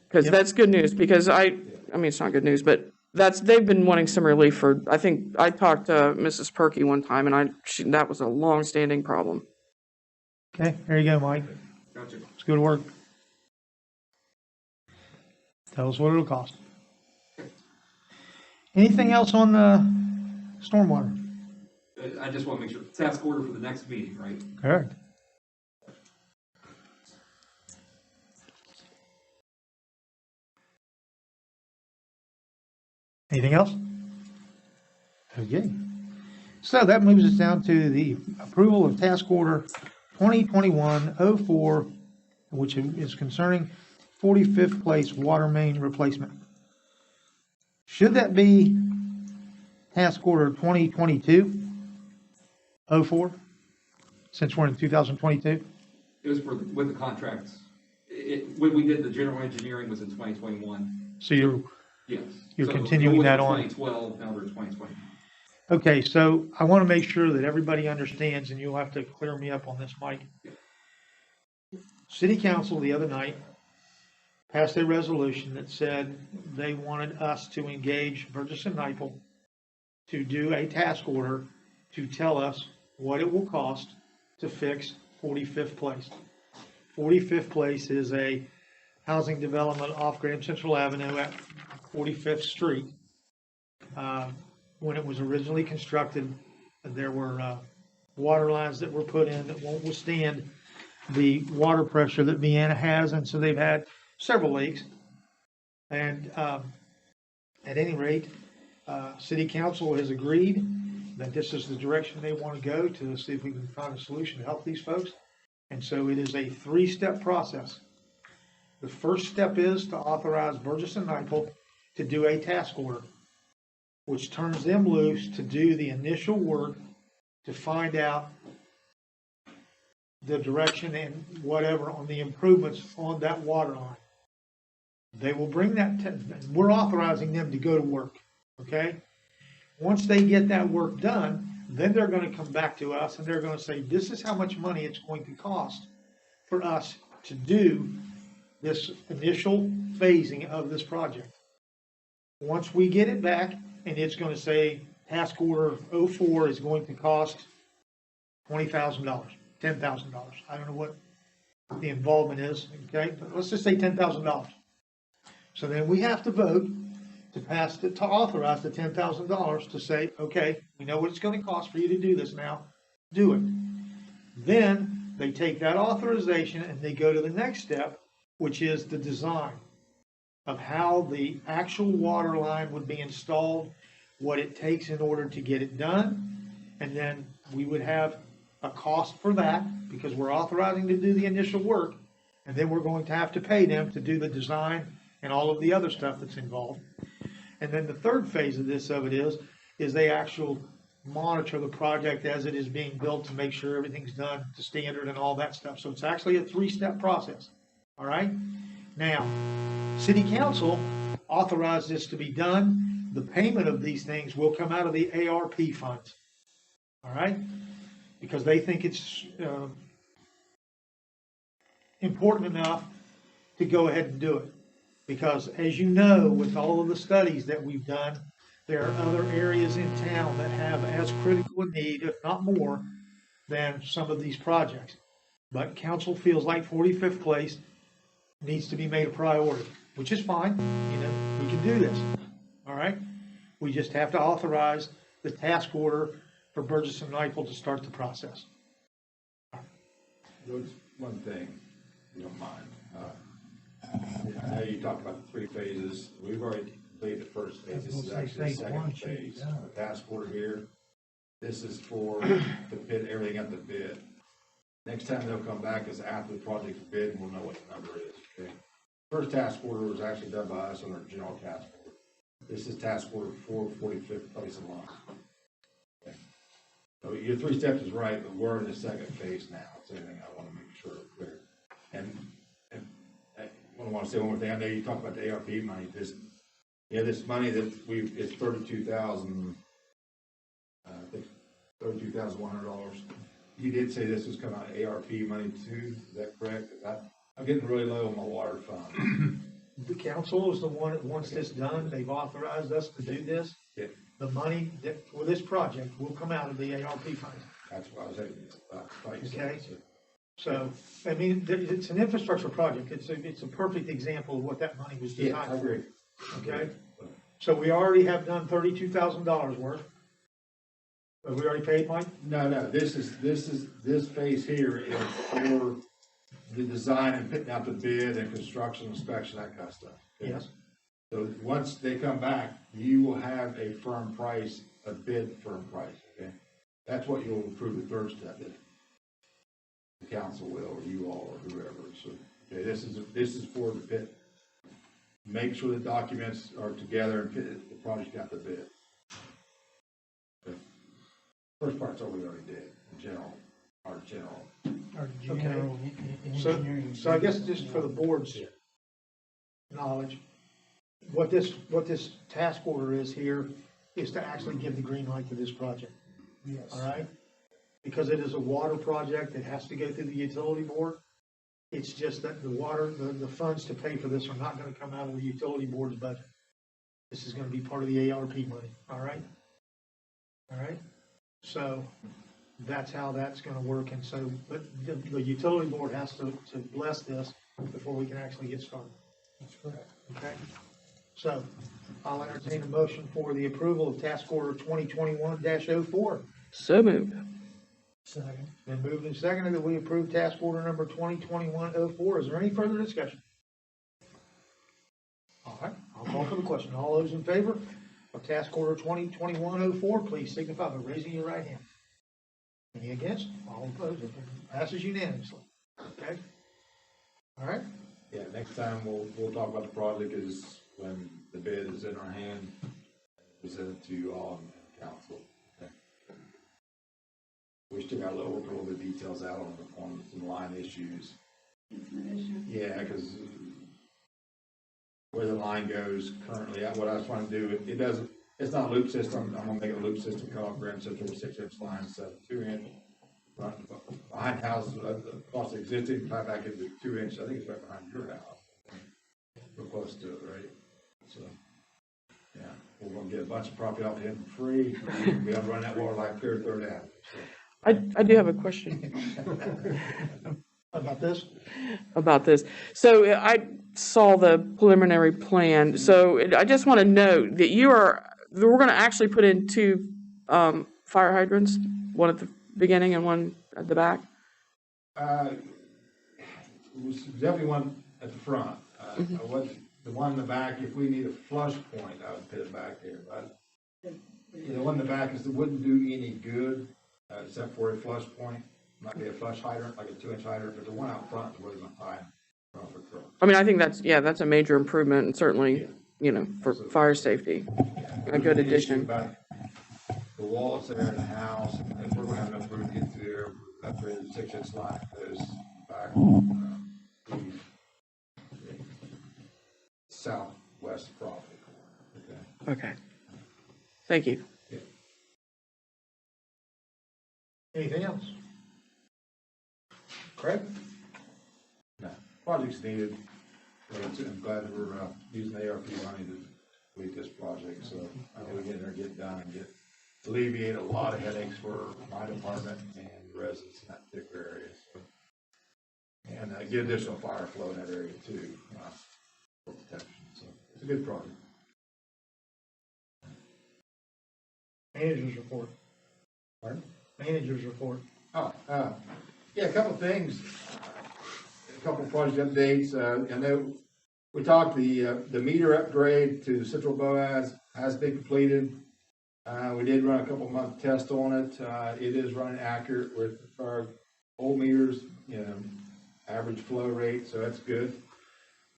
because Yep. that's good news, because I mean, it's not good news, but they've been wanting some relief for, I think, I talked to Mrs. Perky one time, and that was a long-standing problem. Okay, there you go, Mike. Gotcha. Let's go to work. Tell us what it'll cost. Anything else on stormwater? I just want to make sure, task order for the next meeting, right? Correct. Anything else? Okay. So that moves us down to the approval of task order 2021-04, which is concerning 45th Place water main replacement. Should that be task order 2022-04, since we're in 2022? It was with the contracts. When we did the general engineering was in 2021. So you're Yes. You're So continuing with that the on. 2012, now they're 2020. Okay, so I want to make sure that everybody understands, and you'll have to clear me up on this, Mike. City Council the other night passed a resolution that said they wanted us to engage Burgess and Nyepel to do a task order to tell us what it will cost to fix 45th Place. 45th Place is a housing development off Graham Central Avenue at 45th Street. When it was originally constructed, there were water lines that were put in that won't withstand the water pressure that Vienna has, and so they've had several leaks. And at any rate, City Council has agreed that this is the direction they want to go to see if we can find a solution to help these folks. And so it is a three-step process. The first step is to authorize Burgess and Nyepel to do a task order, which turns them loose to do the initial work to find out the direction and whatever on the improvements on that water line. They will bring that, we're authorizing them to go to work, okay? Once they get that work done, then they're gonna come back to us and they're gonna say, this is how much money it's going to cost for us to do this initial phasing of this project. Once we get it back, and it's gonna say task order 04 is going to cost $20,000, $10,000. I don't know what the involvement is, okay? But let's just say $10,000. So then we have to vote to authorize the $10,000 to say, okay, we know what it's gonna cost for you to do this now, do it. Then they take that authorization and they go to the next step, which is the design of how the actual water line would be installed, what it takes in order to get it done, and then we would have a cost for that, because we're authorizing to do the initial work, and then we're going to have to pay them to do the design and all of the other stuff that's involved. And then the third phase of this is they actually monitor the project as it is being built to make sure everything's done to standard and all that stuff. So it's actually a three-step process, all right? Now, City Council authorized this to be done. The payment of these things will come out of the ARP funds, all right? Because they think it's important enough to go ahead and do it. Because as you know, with all of the studies that we've done, there are other areas in town that have as critical a need, if not more, than some of these projects. But council feels like 45th Place needs to be made a priority, which is fine. You know, we can do this. All right? We just have to authorize the task order for Burgess and Nyepel to start the process. There's one thing, if you don't mind. I know you talked about the three phases. We've already completed the first phase. This is actually the second phase. The task order here, this is for to bid everything at the bid. Next time they'll come back is after the project's bid, and we'll know what the number is, okay? First task order was actually done by us on our general task order. This is task order for 45th Place alone. Okay. So your three steps is right, but we're in the second phase now. That's anything I want to make sure is clear. And I want to say one more thing. I know you talked about the ARP money. This money that it's $32,000. I think $32,100. You did say this was coming out of ARP money too. Is that correct? I'm getting really low on my water fund. The council is the one that wants this done. They've authorized us to do this. Yeah. The money that for this project will come out of the ARP funds. That's what I was saying. Okay. So, I mean, it's an infrastructure project. It's a perfect example of what that money was designed Yeah, I for. agree. Okay? So we already have done $32,000 worth. Have we already paid, Mike? No, this phase here is for the design and putting out the bid and construction inspection, that kind of stuff. Okay? Yes. So once they come back, you will have a firm price, a bid firm price, okay? That's what you'll approve the third step is. The council will, or you all, or whoever. So, okay, this is for the bid. Make sure the documents are together and the project got the bid. Okay. First part's all we already did, our general. Okay. So I guess just for the board's knowledge, what this task order is here is to actually give the green light to this project. Yes. All right? Because it is a water project, it has to go through the utility board. It's just that the funds to pay for this are not gonna come out of the utility board's budget. This is gonna be part of the ARP money, all right? All right? So that's how that's gonna work, and so, but the utility board has to bless this before we can actually get started. That's correct. Okay? So I'll entertain a motion for the approval of task order 2021-04. So moved. Second. Been moved and seconded that we approve task order number 2021-04. Is there any further discussion? All right, I'll call for the question. All those in favor of task order 2021-04, please signify by raising your right hand. Any against? All opposed? It passes unanimously. Okay? All right? Yeah, next time we'll talk about the project is when the bid is in our hand, present it to you all and council. Okay. We still got a little bit of details out on some line issues. Yeah, because where the line goes currently, what I was trying to do, it's not a loop system. I'm gonna make it a loop system, cut off Graham Central with 6-inch lines, so 2-inch. Behind houses, across the existing, tie back into 2-inch, I think it's right behind your house. We're close to it, right? So, yeah, we're gonna get a bunch of property off him for free. We have to run that water line clear to Third Ave. I do have a question About this? about this. So I saw the preliminary plan, so I just want to note that we're going to actually put in two fire hydrants, one at the beginning and one at the back. Definitely one at the front. The one in the back, if we need a flush point, I would put it back there. But the one in the back wouldn't do any good, except for a flush point. Might be a flush hydrant, like a 2-inch hydrant, but the one out front is where they're going to tie it. I mean, I think that's a major improvement, and certainly, for fire safety, a good addition. About the walls there in the house, if we're going to have enough room to get through there, upgrade the 6-inch line goes back southwest property. Okay. Okay. Thank you. Anything else? Craig? No, project's needed. I'm glad that we're using ARP money to complete this project, so I know we get in there, get done, and alleviate a lot of headaches for my department and the residents in that particular area. So, and get additional fire flow in that area too, for protection. So it's a good project. Manager's report. Pardon? Manager's report. Yeah, a couple of things, a couple of project updates. I know we talked the meter upgrade to Central Boaz has been completed. We did run a couple month test on it. It is running accurate with our old meters, average flow rate, so that's good.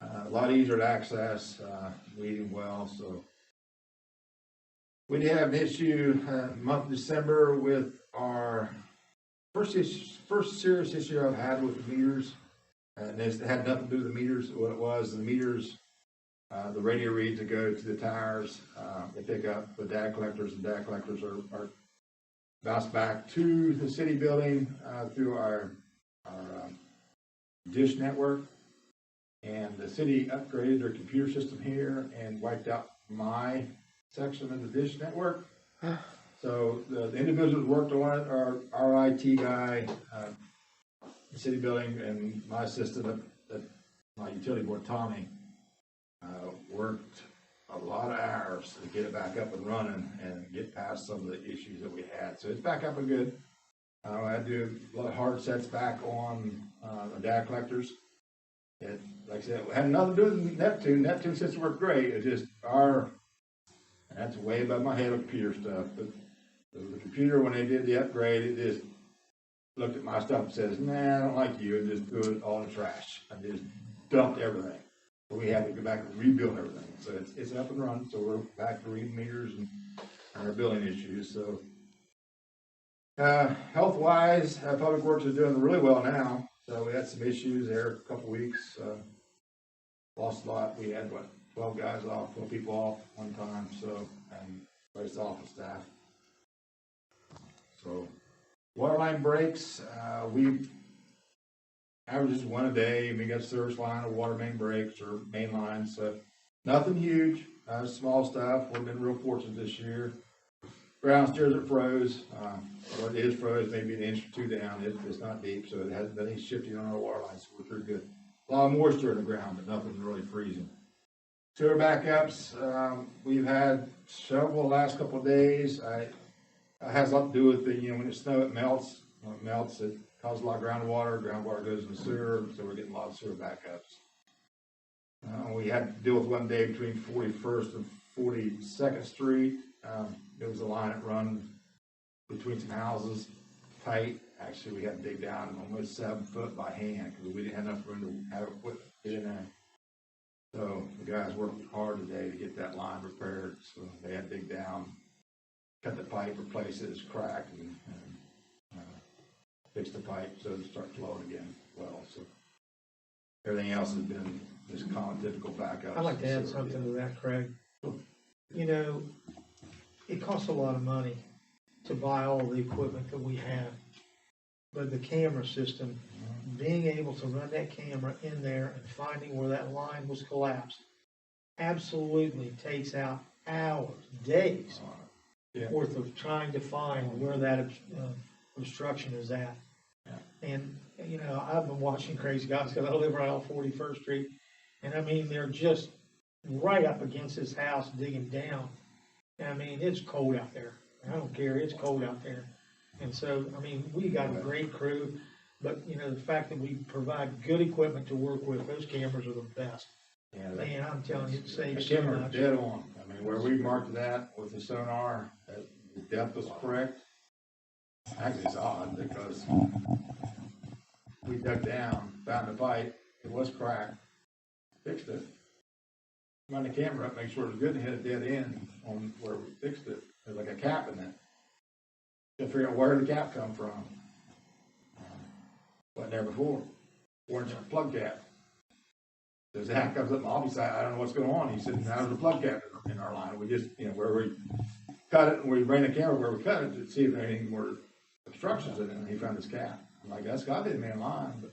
A lot easier to access, reading well. So we did have an issue month of December with our first serious issue I've had with the meters, and it had nothing to do with the meters. What it was, the meters, the radio reads that go to the tires, they pick up the data collectors, and data collectors are bounced back to the city building through our dish network. And the city upgraded their computer system here and wiped out my section of the dish network. So the individuals worked on it, our IT guy, the city building, and my assistant at my utility board, Tommy, worked a lot of hours to get it back up and running and get past some of the issues that we had. So it's back up and good. I had to do a lot of hard sets back on the data collectors. It, like I said, it had nothing to do with Neptune. Neptune system worked great. It's just and that's way above my head with computer stuff. But the computer, when they did the upgrade, it just looked at my stuff and says, "Nah, I don't like you," and just threw it all in the trash. And just dumped everything. So we had to go back and rebuild everything. So it's up and running. So we're back to reading meters and our building issues. So health-wise, Public Works is doing really well now. So we had some issues there a couple weeks. Lost a lot. We had 12 guys off, 12 people off one time, so, and race office staff. So, water line breaks, we averages one a day, we got service line or water main breaks or main lines, so nothing huge, small stuff. We've been real fortunate this year. Ground stairs are froze, what is froze, maybe an inch or two down, it's not deep, so it hasn't been any shifting on our water lines, so we're pretty good. A lot of moisture in the ground, but nothing really freezing. Sewer backups, we've had several the last couple of days. It has a lot to do with the, when it snows, it melts. When it melts, it causes a lot of groundwater goes in the sewer, so we're getting a lot of sewer backups. We had to deal with one day between 41st and 42nd Street. There was a line that run between some houses, tight. Actually, we had to dig down almost 7 foot by hand because we didn't have enough room to have equipment get in there. So the guys worked hard today to get that line repaired. So they had to dig down, cut the pipe, replace it, it's cracked, and fix the pipe so it starts flowing again as well. So everything else has been just common typical backups. I'd like to add something to that, Craig. You know, it costs a lot of money to buy all the equipment that we have. But the camera system, being able to run that camera in there and finding where that line was collapsed, absolutely takes out hours, days worth of trying to find where that obstruction is at. And, you know, I've been watching crazy guys because I live right on 41st Street. And I mean, they're just right up against his house digging down. And I mean, it's cold out there. I don't care, it's cold out there. And so, I mean, we got a great crew, but, you know, the fact that we provide good equipment to work with, those cameras are the best. Yeah, Man, I'm telling you, it saves the so camera much. dead on. I mean, where we marked that with the sonar, the depth was correct. Actually, it's odd because we dug down, found the pipe, it was cracked, fixed it. Run the camera up, make sure it was good, and hit a dead end on where we fixed it. There's like a cap in it. To figure out where the cap come from. Wasn't there before. 4-inch plug cap. So Zach comes up in my office, I don't know what's going on. He said, now there's a plug cap in our line. We just, where we cut it, and we ran the camera where we cut it to see if there any more obstructions in it, and he found this cap. I'm like, that's got to be the main line, but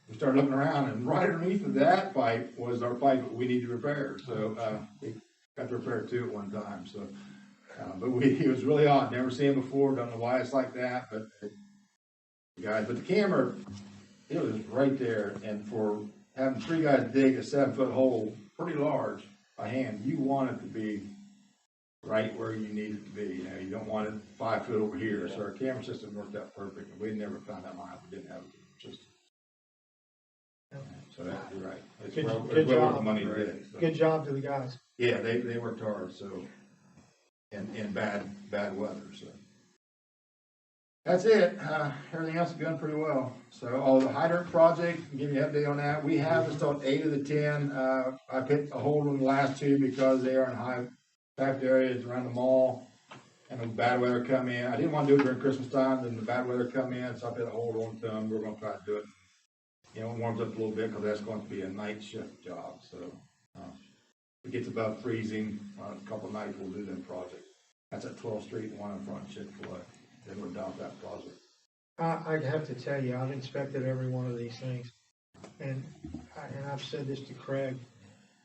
we started looking around, and right underneath of that pipe was our pipe that we needed to repair. So we got to repair it too at one time. So, but it was really odd. Never seen it before. Don't know why it's like that, but guys. But the camera, it was right there, and for having 3 guys dig a 7-foot hole, pretty large by hand, you want it to be right where you need it to be. You don't want it 5 foot over here. So our camera system worked out perfect, and we never found that line if we didn't have a camera system. So you're right. It's Good well job. worth the money today. So. Good job to the guys. Yeah, they worked hard. So in bad weather. So that's it. Everything else is going pretty well. So the hydrant project, I'll give you an update on that. We have installed 8 of the 10. I picked a hold on the last 2 because they are in high packed areas around the mall, and the bad weather come in. I didn't want to do it during Christmas time, then the bad weather come in, so I put a hold on to them. We're going to try to do it. It warms up a little bit because that's going to be a night shift job. So if it gets above freezing a couple of nights, we'll do that project. That's at 12th Street and one in front of Chick-fil-A. Then we'll adopt that project. I have to tell you, I've inspected every one of these things, and I've said this to Craig.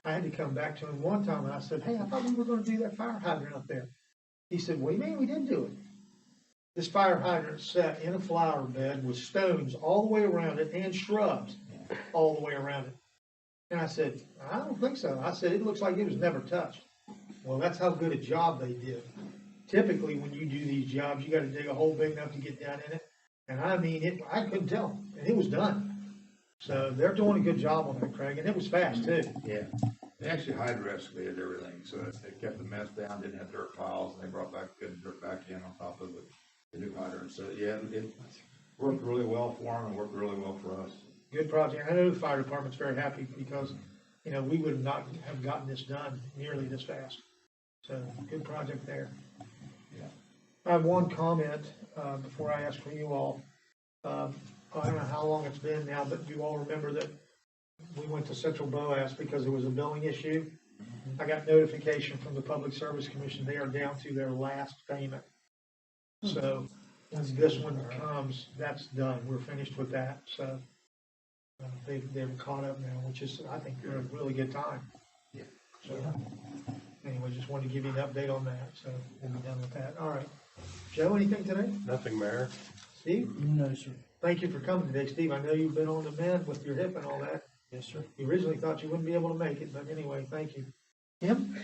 I had to come back to him one time, and I said, hey, I thought we were going to do that fire hydrant up there. He said, what do you mean we didn't do it? This fire hydrant set in a flower bed with stones all the way around it and shrubs all the way around it. And I said, I don't think so. I said, it looks like it was never touched. Well, that's how good a job they did. Typically, when you do these jobs, you got to dig a hole big enough to get down in it. And I mean, I couldn't tell, and it was done. So they're doing a good job on that, Craig, and it was fast too. Yeah, they actually hydro-excavated everything, so it kept the mess down, didn't have dirt piles, and they brought back good dirt back in on top of the new hydrant. So yeah, it worked really well for them and worked really well for us. Good project. I know the fire department's very happy because, we would not have gotten this done nearly this fast. So good project there. Yeah. I have one comment before I ask for you all. I don't know how long it's been now, but you all remember that we went to Central Boas because there was a billing issue. I got notification from the Public Service Commission, they are down to their last payment. So, once this one comes, that's done, we're finished with that, so. They're caught up now, which is, I think, a really good time. Yeah. So, anyway, just wanted to give you an update on that, so we'll be done with that. All right. Joe, anything today? Nothing, Mayor. Steve? No, sir. Thank you for coming today, Steve. I know you've been on the mend with your hip and all that. Yes, sir. You originally thought you wouldn't be able to make it, but anyway, thank you. Kim?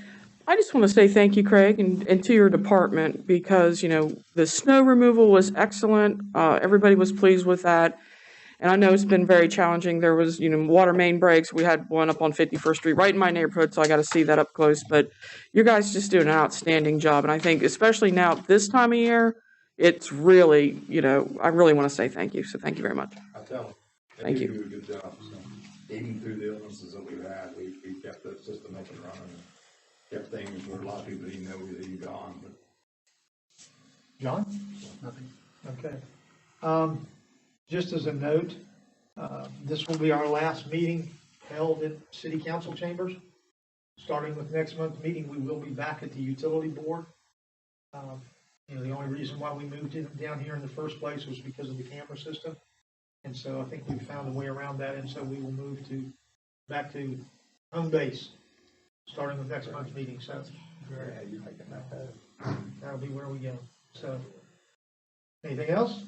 I just want to say thank you, Craig, and to your department, because, the snow removal was excellent. Everybody was pleased with that. And I know it's been very challenging. There was, water main breaks. We had one up on 51st Street, right in my neighborhood, so I got to see that up close. But you guys just do an outstanding job. And I think, especially now, this time of year, it's really, I really want to say thank you. So thank you very much. I tell them. Thank you. They do a good job, so, even through the illnesses that we've had, we kept the system up and running, and kept things where a lot of people didn't know that you gone, but. John? Nothing. Okay. Just as a note, this will be our last meeting held at City Council chambers. Starting with next month's meeting, we will be back at the Utility Board. The only reason why we moved it down here in the first place was because of the camera system. And so I think we've found a way around that, and so we will move back to home base, starting with next month's meeting, so. That'll be where we go, so. Anything else?